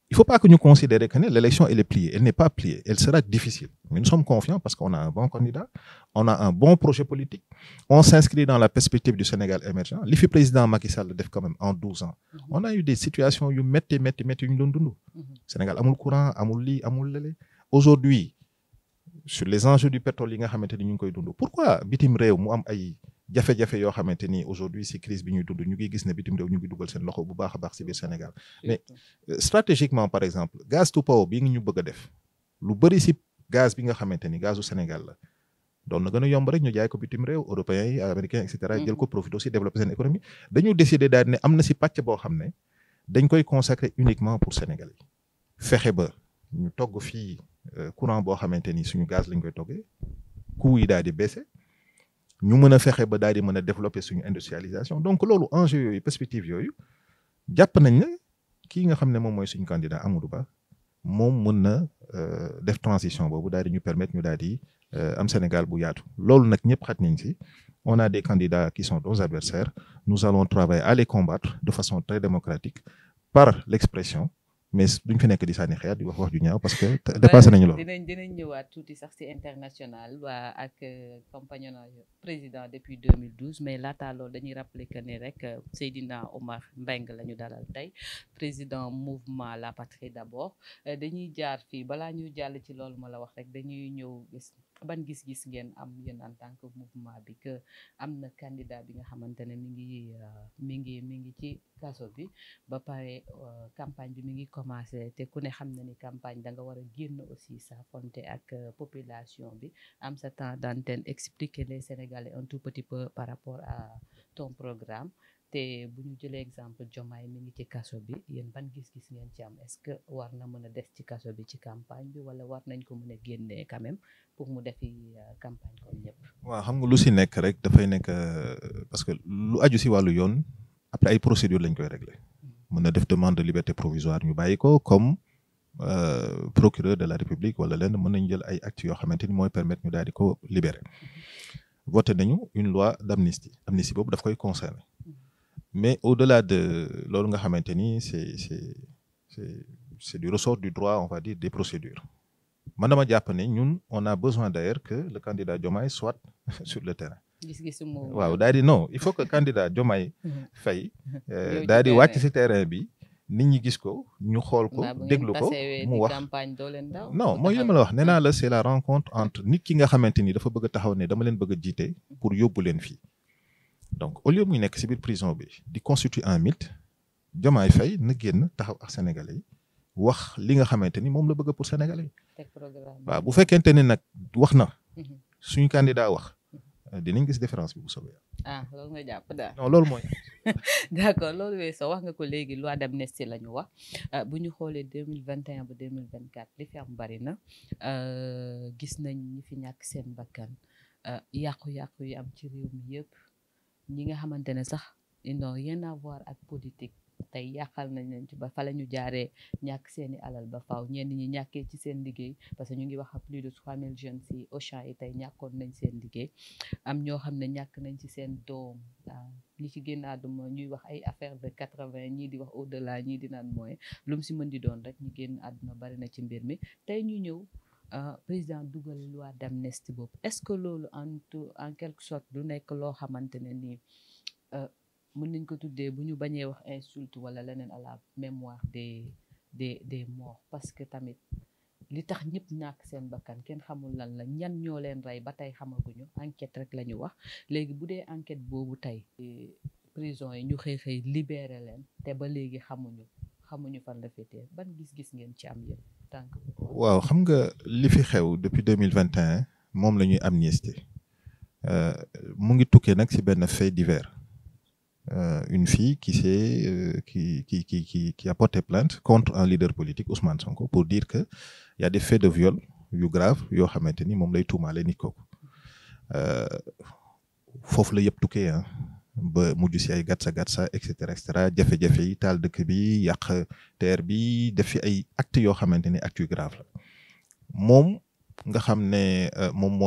il faut pas que ñu considérer que l'élection elle est pliée elle n'est pas pliée elle sera difficile mais nous sommes confiants parce qu'on a un bon candidat on a un bon projet politique on s'inscrit dans la perspective du Sénégal émergent li fi président Macky Sall def quand même en 12 ans on a eu des situations yu métti yu ñu doon dund Sénégal amul courant amul lii amul lële aujourd'hui sur les enjeux du pétrole yi nga xamante ni ñu ngi koy dund pourquoi bitim réew mu am ay jafe-jafe yoo xamante ni aujourd'hui si crise bi ñuy dund ñu ngi gis ne bitim réew ñu ngi dugal seen loxo bu baax a baax si biir Sénégal mais stratégiquement par exemple gaz to power bii ngi ñu bëgg a def lu bëri si gaz bi nga xamante ni gazu Sénégal la doon na gën a yomb rek ñu jaay ko bitim réew européens yi américains et cetera jël ko profité aussi développer seen économie dañu décider daal ne am na si pàcc boo xam ne dañ koy consacrer uniquement pour Sénégalais fexe ba ñu togg fii courant boo xamante ni suñu gaz lañ koy toggee coût yi daal di baisser ñu mën a fexe ba daal di mën a développer suñu industrialisation donc loolu enjeu yooyu perspective yooyu jàpp nañ ne kii nga xam ne moom mooy suñu candidat Amadou Ba moom mën na def transition boobu daal di ñu permettre ñu daal di am Sénégal bu yaatu loolu nag ñëpp xaj nañ ci on a des candidats qui sont nos adversaires nous allons travailler à les combattre de façon très démocratique par l'expression mais duñ fi nekk di sànni xeer di wax ju ñaaw parce que dépassé nañu loolu. dinañ ñëwaat tuuti sax ci international waa ak compagnonnage président depuis 2012 mais laata loolu dañuy rappeler que ni rek Seydina Omar Mbengue la ñu dalal tey président mouvement La Patrie d'abord dañuy jaar fii balaa ñuy jàll ci loolu ma la wax rek dañuy ñëw ban gis-gis ngeen am yéen en tant que mouvement bi que am na candidat bi nga xamante ne mi ngi ci kaso bi ba pare campagne bi mi ngi commencé te ku ne xam na ni campagne da nga war a génn aussi s'affronter ak population bi am sa temps d'antenne expliquer les Sénégalais un tout petit peu par rapport à ton programme te bu ñu jëlee exemple Diomaye mi ngi ci kaso bi yéen ban gis-gis ngeen ci am est-ce que war na mën a des ci kaso bi ci campagne bi wala war nañ ko mën a génnee quand même pour mu defi campagne comme ñëpp. waaw xam nga lu si nekk rek dafay nekk parce que lu aju si wàllu yoon après ay procédures lañ koy régler mën na def demande de liberté provisoire ñu bàyyi ko comme procureur de la République wala lenn mën nañ jël ay actes yoo xamante ni mooy permettre ñu daal di ko libérer. voté nañu une loi d'amnistie amnistie boobu daf koy concerner mais au-delà de loolu nga xamante ni c'est du ressort du droit on va dire des procédures man dama jàpp ne ñun on a besoin d'ailleurs que le candidat Diomaye soit sur le terrain. waaw daal di non il faut que candidat Diomaye Faye daal di wàcc ci terrain bi nit ñi gis ko ñu xool ko déglu ko mu wax non mooy li ma la wax nee naa la c'est la rencontre entre nit ki nga xamante ni dafa bëgg a taxaw ne dama leen bëgg a jiite pour yóbbu leen fii donc au lieu muy nekk ci biir prison bi di constituer un mythe Diomaye Faye na génn taxaw ak sénégalais yi wax li nga xamante ni moom la bëgg pour sénégalais yi waaw bu fekkente ni nag wax na suñu candidat wax dinañ gis différence bi bu soobee. loolu nga jàpp daal. non loolu mooy. d'accord loolu weesoo wax nga ko léegi loi d'amnistie la ñu wax bu ñu xoolee 2021 ba 2024 li fi am bari na gis nañ ñi fi ñàkk seen bakkan yàqu-yàqu yi am ci réew mi yëpp ñi nga xamante ne sax ils n'ont rien à voir ak politique tey yàqal nañ leen ci ba fa la ñu jaaree ñàkk seeni alal ba faaw ñenn ñi ñàkkee ci seen liggéey parce que ñu ngi wax a plus de 3000 jeunes ci Auchan yi tey ñàkkoon nañ seen liggéey am ñoo xam ne ñàkk nañ ci seen doom ñi ci génn àdduna ñuy wax ay affaire de 80 ñii di wax au-delà ñii di naan mooy lu mu si mën di doon rek ñu génn àdduna bari na ci mbir mi tey ñu ñëw président dugal loi d'amnistie boobu est-ce que loolu en quelque sorte du nekk loo xamante ne nii mën nañ ko tuddee bu ñu bañee wax insulte wala leneen à la mémoire des morts parce que tamit li tax ñëpp ñàkk seen bakkan kenn xamul lan la ñan ñoo leen rey ba tey xamaguñu enquête rek la ñu wax léegi bu dee enquête boobu tey prison yi ñu xëy libéré leen te ba léegi xamuñu fan la féetee ban gis-gis ngeen ci am yëpp tànk waaw xam nga li fi xew depuis 2021 moom la ñuy amnistie mu ngi tukkee nag ci benn fait divers. Une fille qui a porté plainte contre un leader politique Ousmane Sonko pour dire que y a des faits de viol yu grave yoo xamante ni moom lay tuumaale nit kooku foofu la yëpp tukkee ba mujj si ay gatsa et cetera jafe-jafe yi taal dëkk bi yàq terre bi def fi ay actes yoo xamante ni actes yu grave la moom nga xam ne moom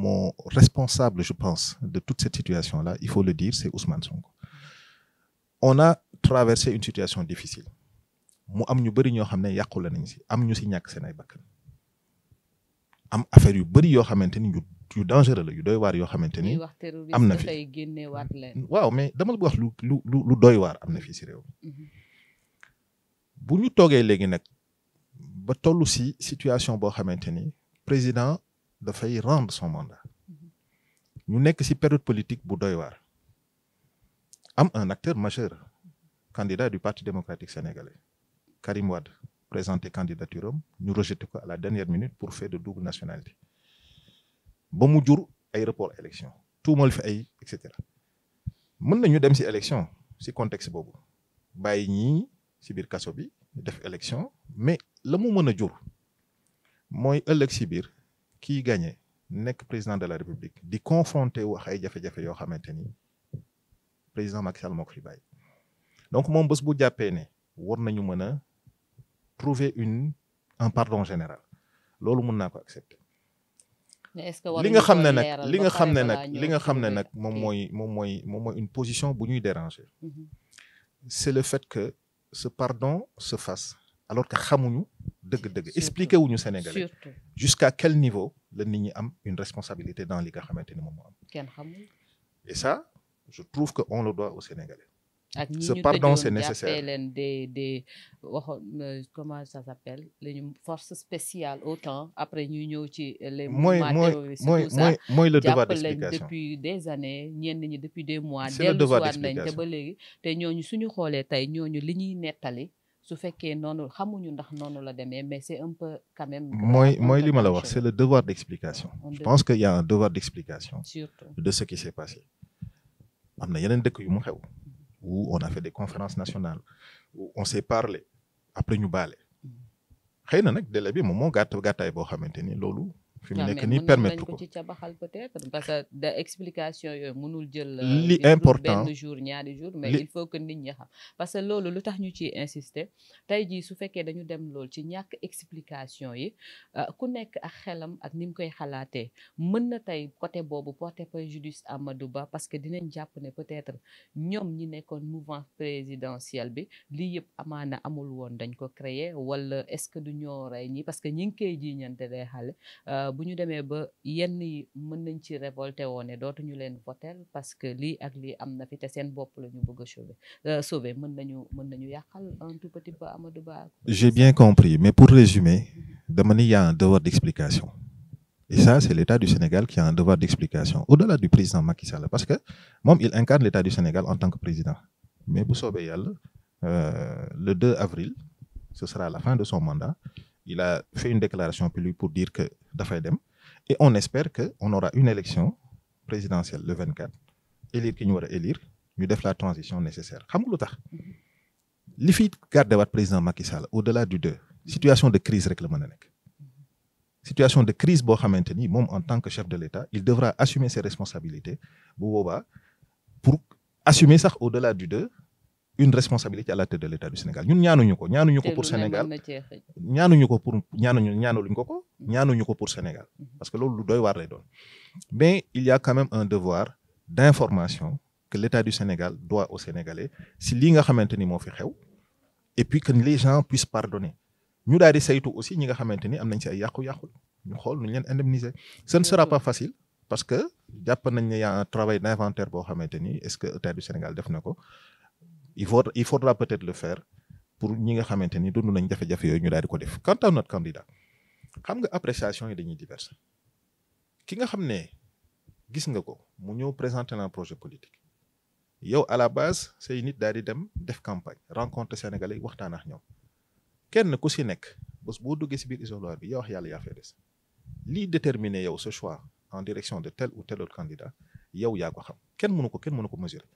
moo responsable je pense de toute cette situation-là il faut le dire c'est Ousmane Sonko on a traversé une situation difficile mu am ñu bëri ñoo xam ne yàqu la nañ si am ñu si ñàkk seen ay bakkan am affaire yu bëri yoo xamante ni yu dangereux la yu doy waar yoo xamante ni am na fi waaw mais dama la wax lu doy waar am na fii si réew bu ñu toogee léegi nag ba tollu si situation boo xamante ni président dafay rendre son mandat ñu nekk ci période politique bu doy waar am un acteur majeur candidat du Parti démocratique sénégalais Karim Wade présenté candidature am ñu rejeté ko à la dernière minute pour fait de double nationalité ba mu jur ay report élection tuumal fi ay et cetera mën nañu dem ci élection ci contexte boobu bàyyi ñii ci biir kaso bi def élection mais la mu mën a jur mooy ëllëg ci biir kii gagné nekk président de la République di confronté wax ay jafe-jafe yoo xamante ni président Macky Sall moo ko fi bàyyi donc moom bés bu jàppee ne war nañu mën a trouver un pardon général loolu mën naa ko accepter. li nga xam ne nag moom mooy une position bu ñuy déranger. c'est le fait que ce pardon se fasse alors que xamuñu dëgg-dëgg expliqué wuñu Sénégalais surtout jusqu'à quel niveau la nit ñi am une responsabilité dans li nga xamante ni moom moo am. kenn xamul. Et ça je trouve que on le doit aux Sénégalais. ak ñi Ce ñu pardon, c'est tëjoon nécessaire. jàppee leen des waxoon comment ça s'appelle lañu force spéciale autant après ñuy ñëw ci les mouvements terroristes tout ça mooy le devoir jàpp leen d'explication. depuis des années ñenn ñi depuis des mois C'est le dellu devoir siwaat nañ te d'explication. ba léegi te ñooñu suñu xoolee tey ñooñu li ñuy nettali su fekkee noonu xamuñu ndax noonu la demee mais c'est un peu quand même mooy li ma la wax c'est le devoir d'explication. Je pense qu'il y a un devoir d'explication surtout de ce qui s'est passé. am na yeneen dëkk yu mu xew où on a fait des conférences nationales où on s'est parlé après ñu baale xëy na nag délai bi moom moo gàttaay boo xamante ni loolu fi mu nekk nii permettre ko ci cabaxal peut-être parce que da explication yooyu mënul jël li important benn jour ñaari jour mais il faut que nit ñi xam parce que loolu lu tax ñu ciy insister tey jii su fekkee dañu dem loolu ci ñàkk explication yi ku nekk ak xelam ak ni mu koy xalaatee mën na tey côté boobu porter préjudice Amadou Ba parce que dinañ jàpp ne peut-être ñoom ñi nekkoon mouvement présidentiel bi lii yëpp amaana amul woon dañ ko créer wala est-ce que du ñoo rey ñi parce que ñi ngi koy jiiñante day xale bu ñu demee ba yenn yi mën nañ ci révolté woone dootuñu leen voter parce que lii ak lii am na fi te seen bopp la ñu bëgg a sauver mën nañu yàqal un tout petit peu Amadou Ba. J'ai bien compris mais pour résumer dama ni y a un devoir d'explication et ça c'est l'État du Sénégal qui a un devoir d'explication au-delà du président Macky Sall parce que moom il incarne l'État du Sénégal en tant que président mais bu soobee yàlla le 2 avril ce sera la fin de son mandat. Il a fait une déclaration publique pour dire que dafay dem et on espère que on aura une élection présidentielle le 24 élire ki ñu war a élire ñu def la transition nécessaire xam nga lu tax li fi garder waat président Macky Sall au-delà du 2 situation de crise rek la mën a nekk situation de crise boo xamante ni moom en tant que chef de l'État il devra assumer ses responsabilités bu boobaa pour assumer sax au-delà du 2 une responsabilité à la tête de l'État du Sénégal ñun ñaanuñu ko pour Sénégal ñaanuñu ko pour Sénégal parce que loolu lu doy waar lay doon mais il y a quand même un devoir d'information que l'État du Sénégal doit aux Sénégalais si lii nga xamante ni moo fi xew et puis que les gens puissent pardonner ñu daal di saytu aussi ñi nga xamante ni am nañ ci ay yàqu-yàqu ñu xool nu ñu leen indemniser ce ne sera pas facile parce que jàpp nañ ne y a un travail d'inventaire boo xamante ni est-ce que l'État du Sénégal def na ko il faudra peut-être le faire pour ñi nga xamante ni dund nañ jafe-jafe yooyu ñu daal di ko def quant à notre candidat xam nga appréciation yi dañuy diverses ki nga xam ne gis nga ko mu ñëw présenter un projet politique yow à la base say nit daal di dem def campagne rencontre sénégalais yi waxtaan ak ñoom kenn ku si nekk bés boo duggee si biir isoloir bi yow wax yàlla yaa fay des lii déterminer yow ce choix en direction de tel ou tel autre candidat yow yaa ko xam kenn mënu ko mesurer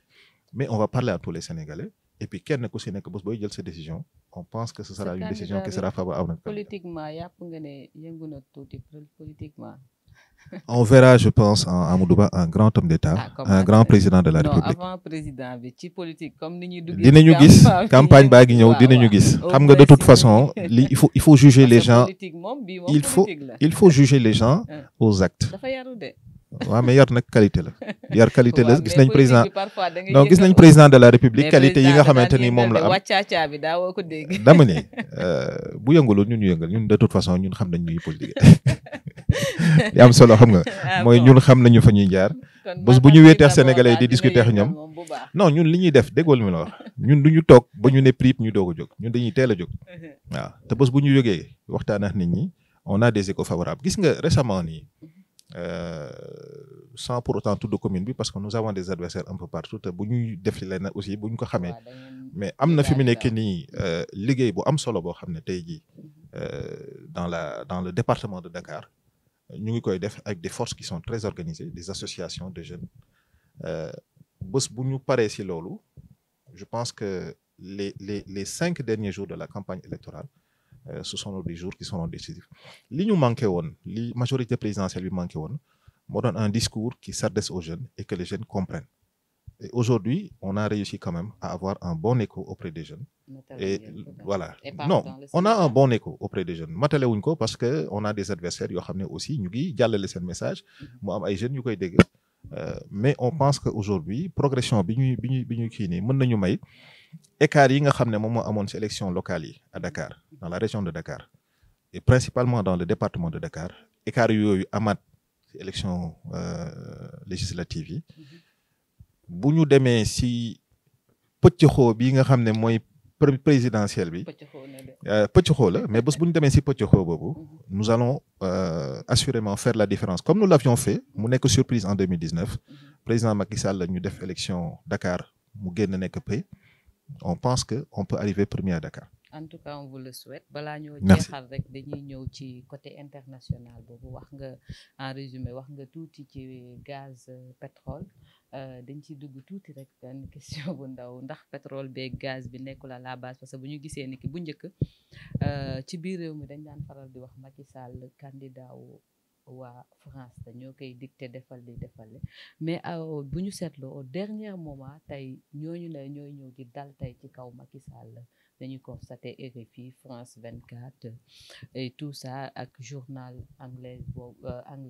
mais on va parler à tous les Sénégalais et puis kenn ku si nekk bés booy jël sa décision on pense que ce sera une décision qui sera favorable. Politiquement yàpp nga ne yëngu na tuuti politiquement. On verra je pense en Amadou Ba un grand homme d'État un grand président de la République. Non avant président bi ci politique comme ni ñuy duggee. dinañu gis campagne baa ngi ñëw dinañu gis xam nga de toute façon li il faut juger les gens il faut juger les gens aux actes. dafa yaru de. waaw mais yar nag qualité la yar qualité la gis nañ président non gis nañ président de la République qualité yi nga xamante ni moom la am wàccaaca bi daa woo ko dégg dama ne bu yëngalul ñun ñu yëngal ñun de toute façon ñun xam nañ ñuy politique li am solo xam nga mooy ñun xam nañu fa ñuy jaar bés bu ñu weeteex sénégalais di discuter ak ñoom non ñun li ñuy def déggoo li ma la wax ñun du ñu toog ba ñu ne prip ñu doog a jóg ñun dañuy teel a jóg waaw te bés bu ñu jógee waxtaan ak nit ñi on a des échos favorables gis nga récemment nii sans pour autant tudd commune bi parce que nous avons des adversaires un peu partout te bu ñuy def leen aussi bu ñu ko xamee mais am na fi mu nekk nii liggéey bu am solo boo xam ne tey jii dans le département de Dakar ñu ngi koy def avec des forces qui sont très organisées des associations de jeunes bés bu ñu paree ci loolu je pense que les 5 derniers jours de la campagne électorale ce sont des jours qui seront décisifs li ñu manqué woon li majorité présidentielle bi manqué woon moo doon un discours qui s'adresse aux jeunes et que les jeunes comprennent et aujourd'hui on a réussi quand même à avoir un bon écho auprès des jeunes et voilà non on a un bon écho auprès des jeunes matale wuñ ko parce que on a des adversaires yoo xam ne aussi ñu ngi jàllale seen message mu am ay jeunes yu koy dégg mais on pense que aujourd'hui progression bi ñuy kii nii mën nañu may écart yi nga xam ne moom moo amoon ci élection locale yi à Dakar dans la région de Dakar et principalement dans le département de Dakar écart yooyu amaat ci élection législative yi bu ñu demee ci pëccxoo bi nga xam ne mooy présidentielle bi pëccxoo la mais bés bu ñu demee ci pëccxoo boobu nous allons assurément faire la différence comme nous l'avions fait mu nekk surprise en 2019 président Macky Sall la ñu def élection Dakar mu génn nekk pays on pense que on peut arriver premier à Dakar. En tout cas on vous le souhaite balaa ñoo jeexal rek dañuy ñëw ci côté international boobu wax nga en résumé wax nga tuuti ci gaz pétrole dañ ciy dugg tuuti rek benn question bu ndaw ndax pétrole beeg gaz bi nekkul à la base parce que bu ñu gisee ni ki bu njëkk ci biir réew mi dañ daan faral di wax Macky Sall candidat waa France dañoo koy dicté defal li mais bu ñu seetloo au dernier moment tey ñooñu ne ñooy ñëw di dal tey ci kaw Macky Sall dañuy constaté RFI France 24 et tout ça ak journal anglais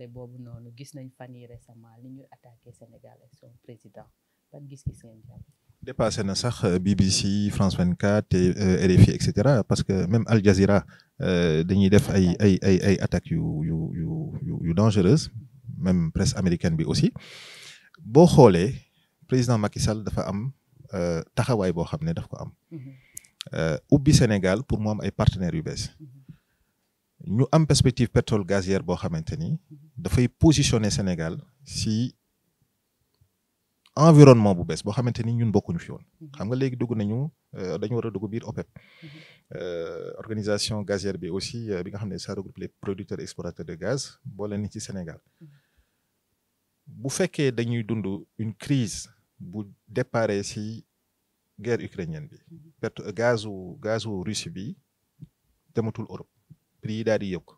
boobu noonu gis nañ fan yi récemment li ñuy attaqué Sénégal ak son président ban gis-gis ngeen jàpp. dépassé na sax BBC France 24 et RFI et cetera parce que même Al Jazeera dañuy def ay attaques yu dangereuses même presse américaine bi aussi boo xoolee président Macky Sall dafa am taxawaay boo xam ne daf ko am. ubbi Sénégal pour mu am ay partenaires yu bees ñu am perspective pétrole gazière boo xamante ni dafay positionner Sénégal si environnement bu bees boo xamante ni ñun bokkuñu fi woon xam nga léegi dugg nañu dañu war a dugg biir OPEP organisation gazière bi aussi bi nga xam ne ça regroupe les producteurs et explorateurs de gaz boole ni ci Sénégal bu fekkee dañuy dund une crise bu déparé si guerre ukrainienne bi gazu Russie bi dematul Europe prix yi daal di yokk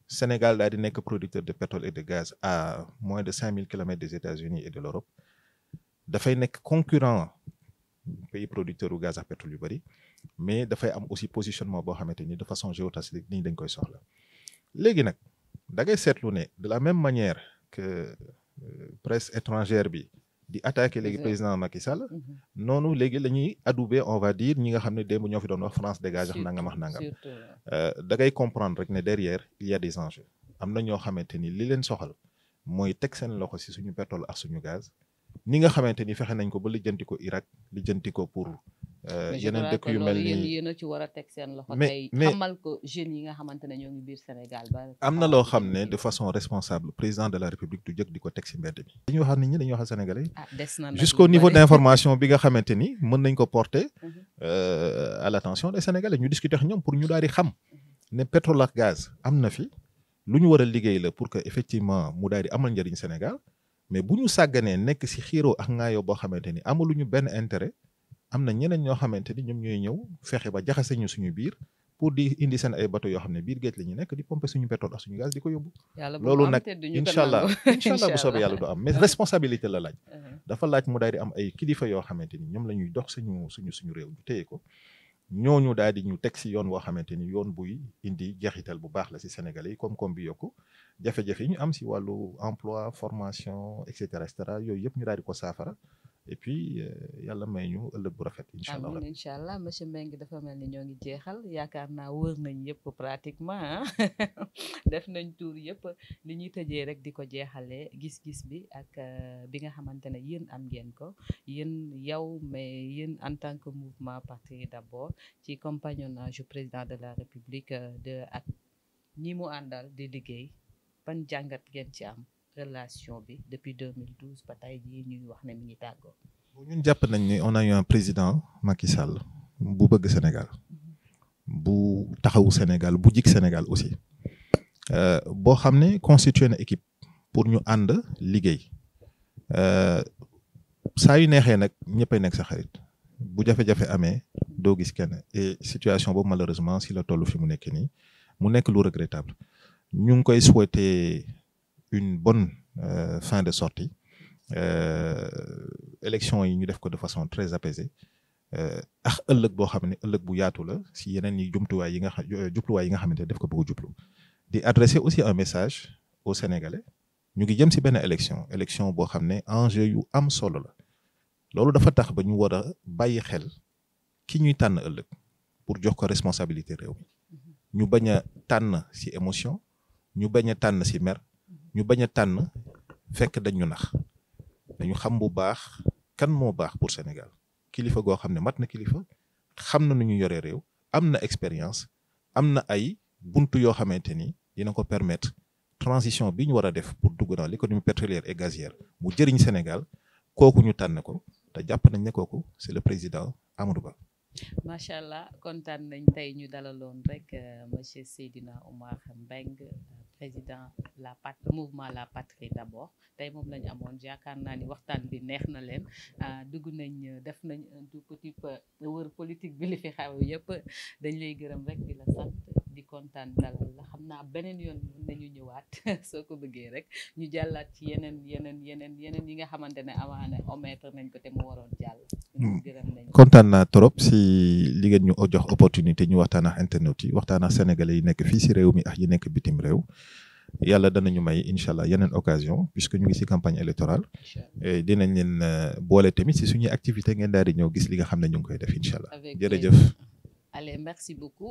Sénégal daal di nekk producteur de pétrole et de gaz à moins de 5000 kilomètres des États-Unis et de l'Europe dafay nekk concurrent pays producteur u gaz ak pétrole yu bëri mais dafay am aussi positionnement boo xamante ni de façon géostratégique ni dañ koy soxla léegi nag da ngay seetlu ne de la même manière que presse étrangère bi di attaquer léegi président Macky Sall noonu léegi la ñuy adouber on va dire ñi nga xam ne démb ñoo fi doon wax France dégage wax nangam da ngay comprendre rek ne derrière il y a des enjeux am na ñoo xamante ni li leen soxal mooy teg seen loxo si suñu pétrole ak suñu gaz ni nga xamante ni fexe nañ ko ba lijjanti ko Irak lijjanti ko pour yeneen dëkk yu mel ni yéen a ci war a teg seen loxo tey xamal ko jeunes yi nga xamante ne ñoo ngi biir Sénégal ba am na loo xam ne de façon responsable président de la République du jëkk di ko teg si mbedd bi dañuy waxal nit ñi dañuy waxal sénégalais jusqu'au niveau d'information bi nga xamante ni mën nañ ko porter à l'attention des sénégalais ñu discuter ak ñoom pour ñu daal di xam ne pétrole ak gaz am na fi lu ñu war a liggéey la pour que effectivement mu daal di amal njëriñ Sénégal mais bu ñu sàgganee nekk si xiiroo ak ŋaayoo boo xamante ni amaluñu benn intérêt am na ñeneen ñoo xamante ni ñoom ñooy ñëw fexe ba jaxase ñu suñu biir pour di indi seen ay bateau yoo xam ne biir géej la ñu nekk di pomper suñu pétrole ak suñu gaz di ko yóbbu. loolu nag incha allah bu soobee yàlla du am mais responsabilité la laaj. dafa laaj mu daal di am ay kilifa yoo xamante ni ñoom la ñuy dox suñu réew ñu téye ko ñooñu daal di ñu teg si yoon woo xamante ni yoon buy indi jeexital bu baax la si Sénégalais yi koom-koom bi yokku jafe-jafe yi ñu am si wàllu emploi formation et cetera yooyu yëpp ñu daal di ko saafara. et puis yàlla may ñu ëllëg bu rafet incha allah amiin incha allah monsieur Mbengue dafa mel ni ñoo ngi jeexal yaakaar naa wër nañ yëpp pratiquement def nañ tour yëpp li ñuy tëjee rek di ko jeexalee gis-gis bi ak bi nga xamante ne yéen am ngeen ko yow mais yéen en tant que mouvement Patrie d'abord ci compagnonnage président de la République ak ñi mu àndal di liggéey ban jàngat ngeen ci am relation bi depuis 2012 ba tey jii ñuy wax ne mi ngi tàggoo. ñun jàpp nañ ne on a eu un président Macky Sall bu bëgg Sénégal bu taxawu Sénégal bu jik Sénégal aussi boo xam ne constitué na équipe pour ñu ànd liggéey saa yu neexee nag ñëppay nekk sa xarit bu jafe-jafe amee doo gis kenn et situation boobu malheureusement si la toll fi mu nekk nii mu nekk lu regrettable ñu ngi koy souhaiter une bonne fin de sortie élection yi ñu def ko de façon très apaisée ak ëllëg boo xam ne ëllëg bu yaatu la si yeneen yi jumtuwaay yi nga xamante ne def ko bëgg a jublu di adresser aussi un message aux Sénégalais ñu ngi jëm si benn élection boo xam ne enjeu yu am solo la loolu dafa tax ba ñu war a bàyyi xel ki ñuy tànn ëllëg pour jox ko responsabilité réew mi ñu bañ a tànn ci émotion ñu bañ a tànn ci mer ñu bañ a tànn fekk dañ ñu nax dañu xam bu baax kan moo baax pour Sénégal kilifa goo xam ne mat na kilifa xam na nu ñu yoree réew am na expérience am na ay buntu yoo xamante ni dina ko permettre transition bi ñu war a def pour dugg dans l'économie pétrolière et gazière mu jëriñ Sénégal kooku ñu tànn ko te jàpp nañ ne kooku c'est le président Amadou Ba. macha allah kontaan nañ tey ñu dalaloon rek monsieur Seydina Oumar Mbengue président mouvement La Patrie d'abord tey moom lañ amoon yaakaar naa ni waxtaan bi neex na leen dugg nañ def nañ un tout petit peu wër politique bi li fi xew yëpp dañ lay gërëm rek di la sant di kontaan dalal la xam naa beneen yoon mën nañu ñëwaat soo ko bëggee rek ñu jàllaat ci yeneen yi nga xamante ne amaana omettre nañ ko te mu waroon jàll. gërëm nañ kontaan naa trop si li ngeen ñu jox opportunité ñu waxtaan ak internet yi waxtaan ak sénégalais yi nekk fii si réew mi ak yi nekk bitim réew yàlla danañu may incha allah yeneen occasion puisque ñu ngi si campagne électorale dinañ leen boole tamit si suñuy activité ngeen daal di ñëw gis li nga xam ne ñu ngi koy def incha allah jërëjëf. Allez, merci beaucoup.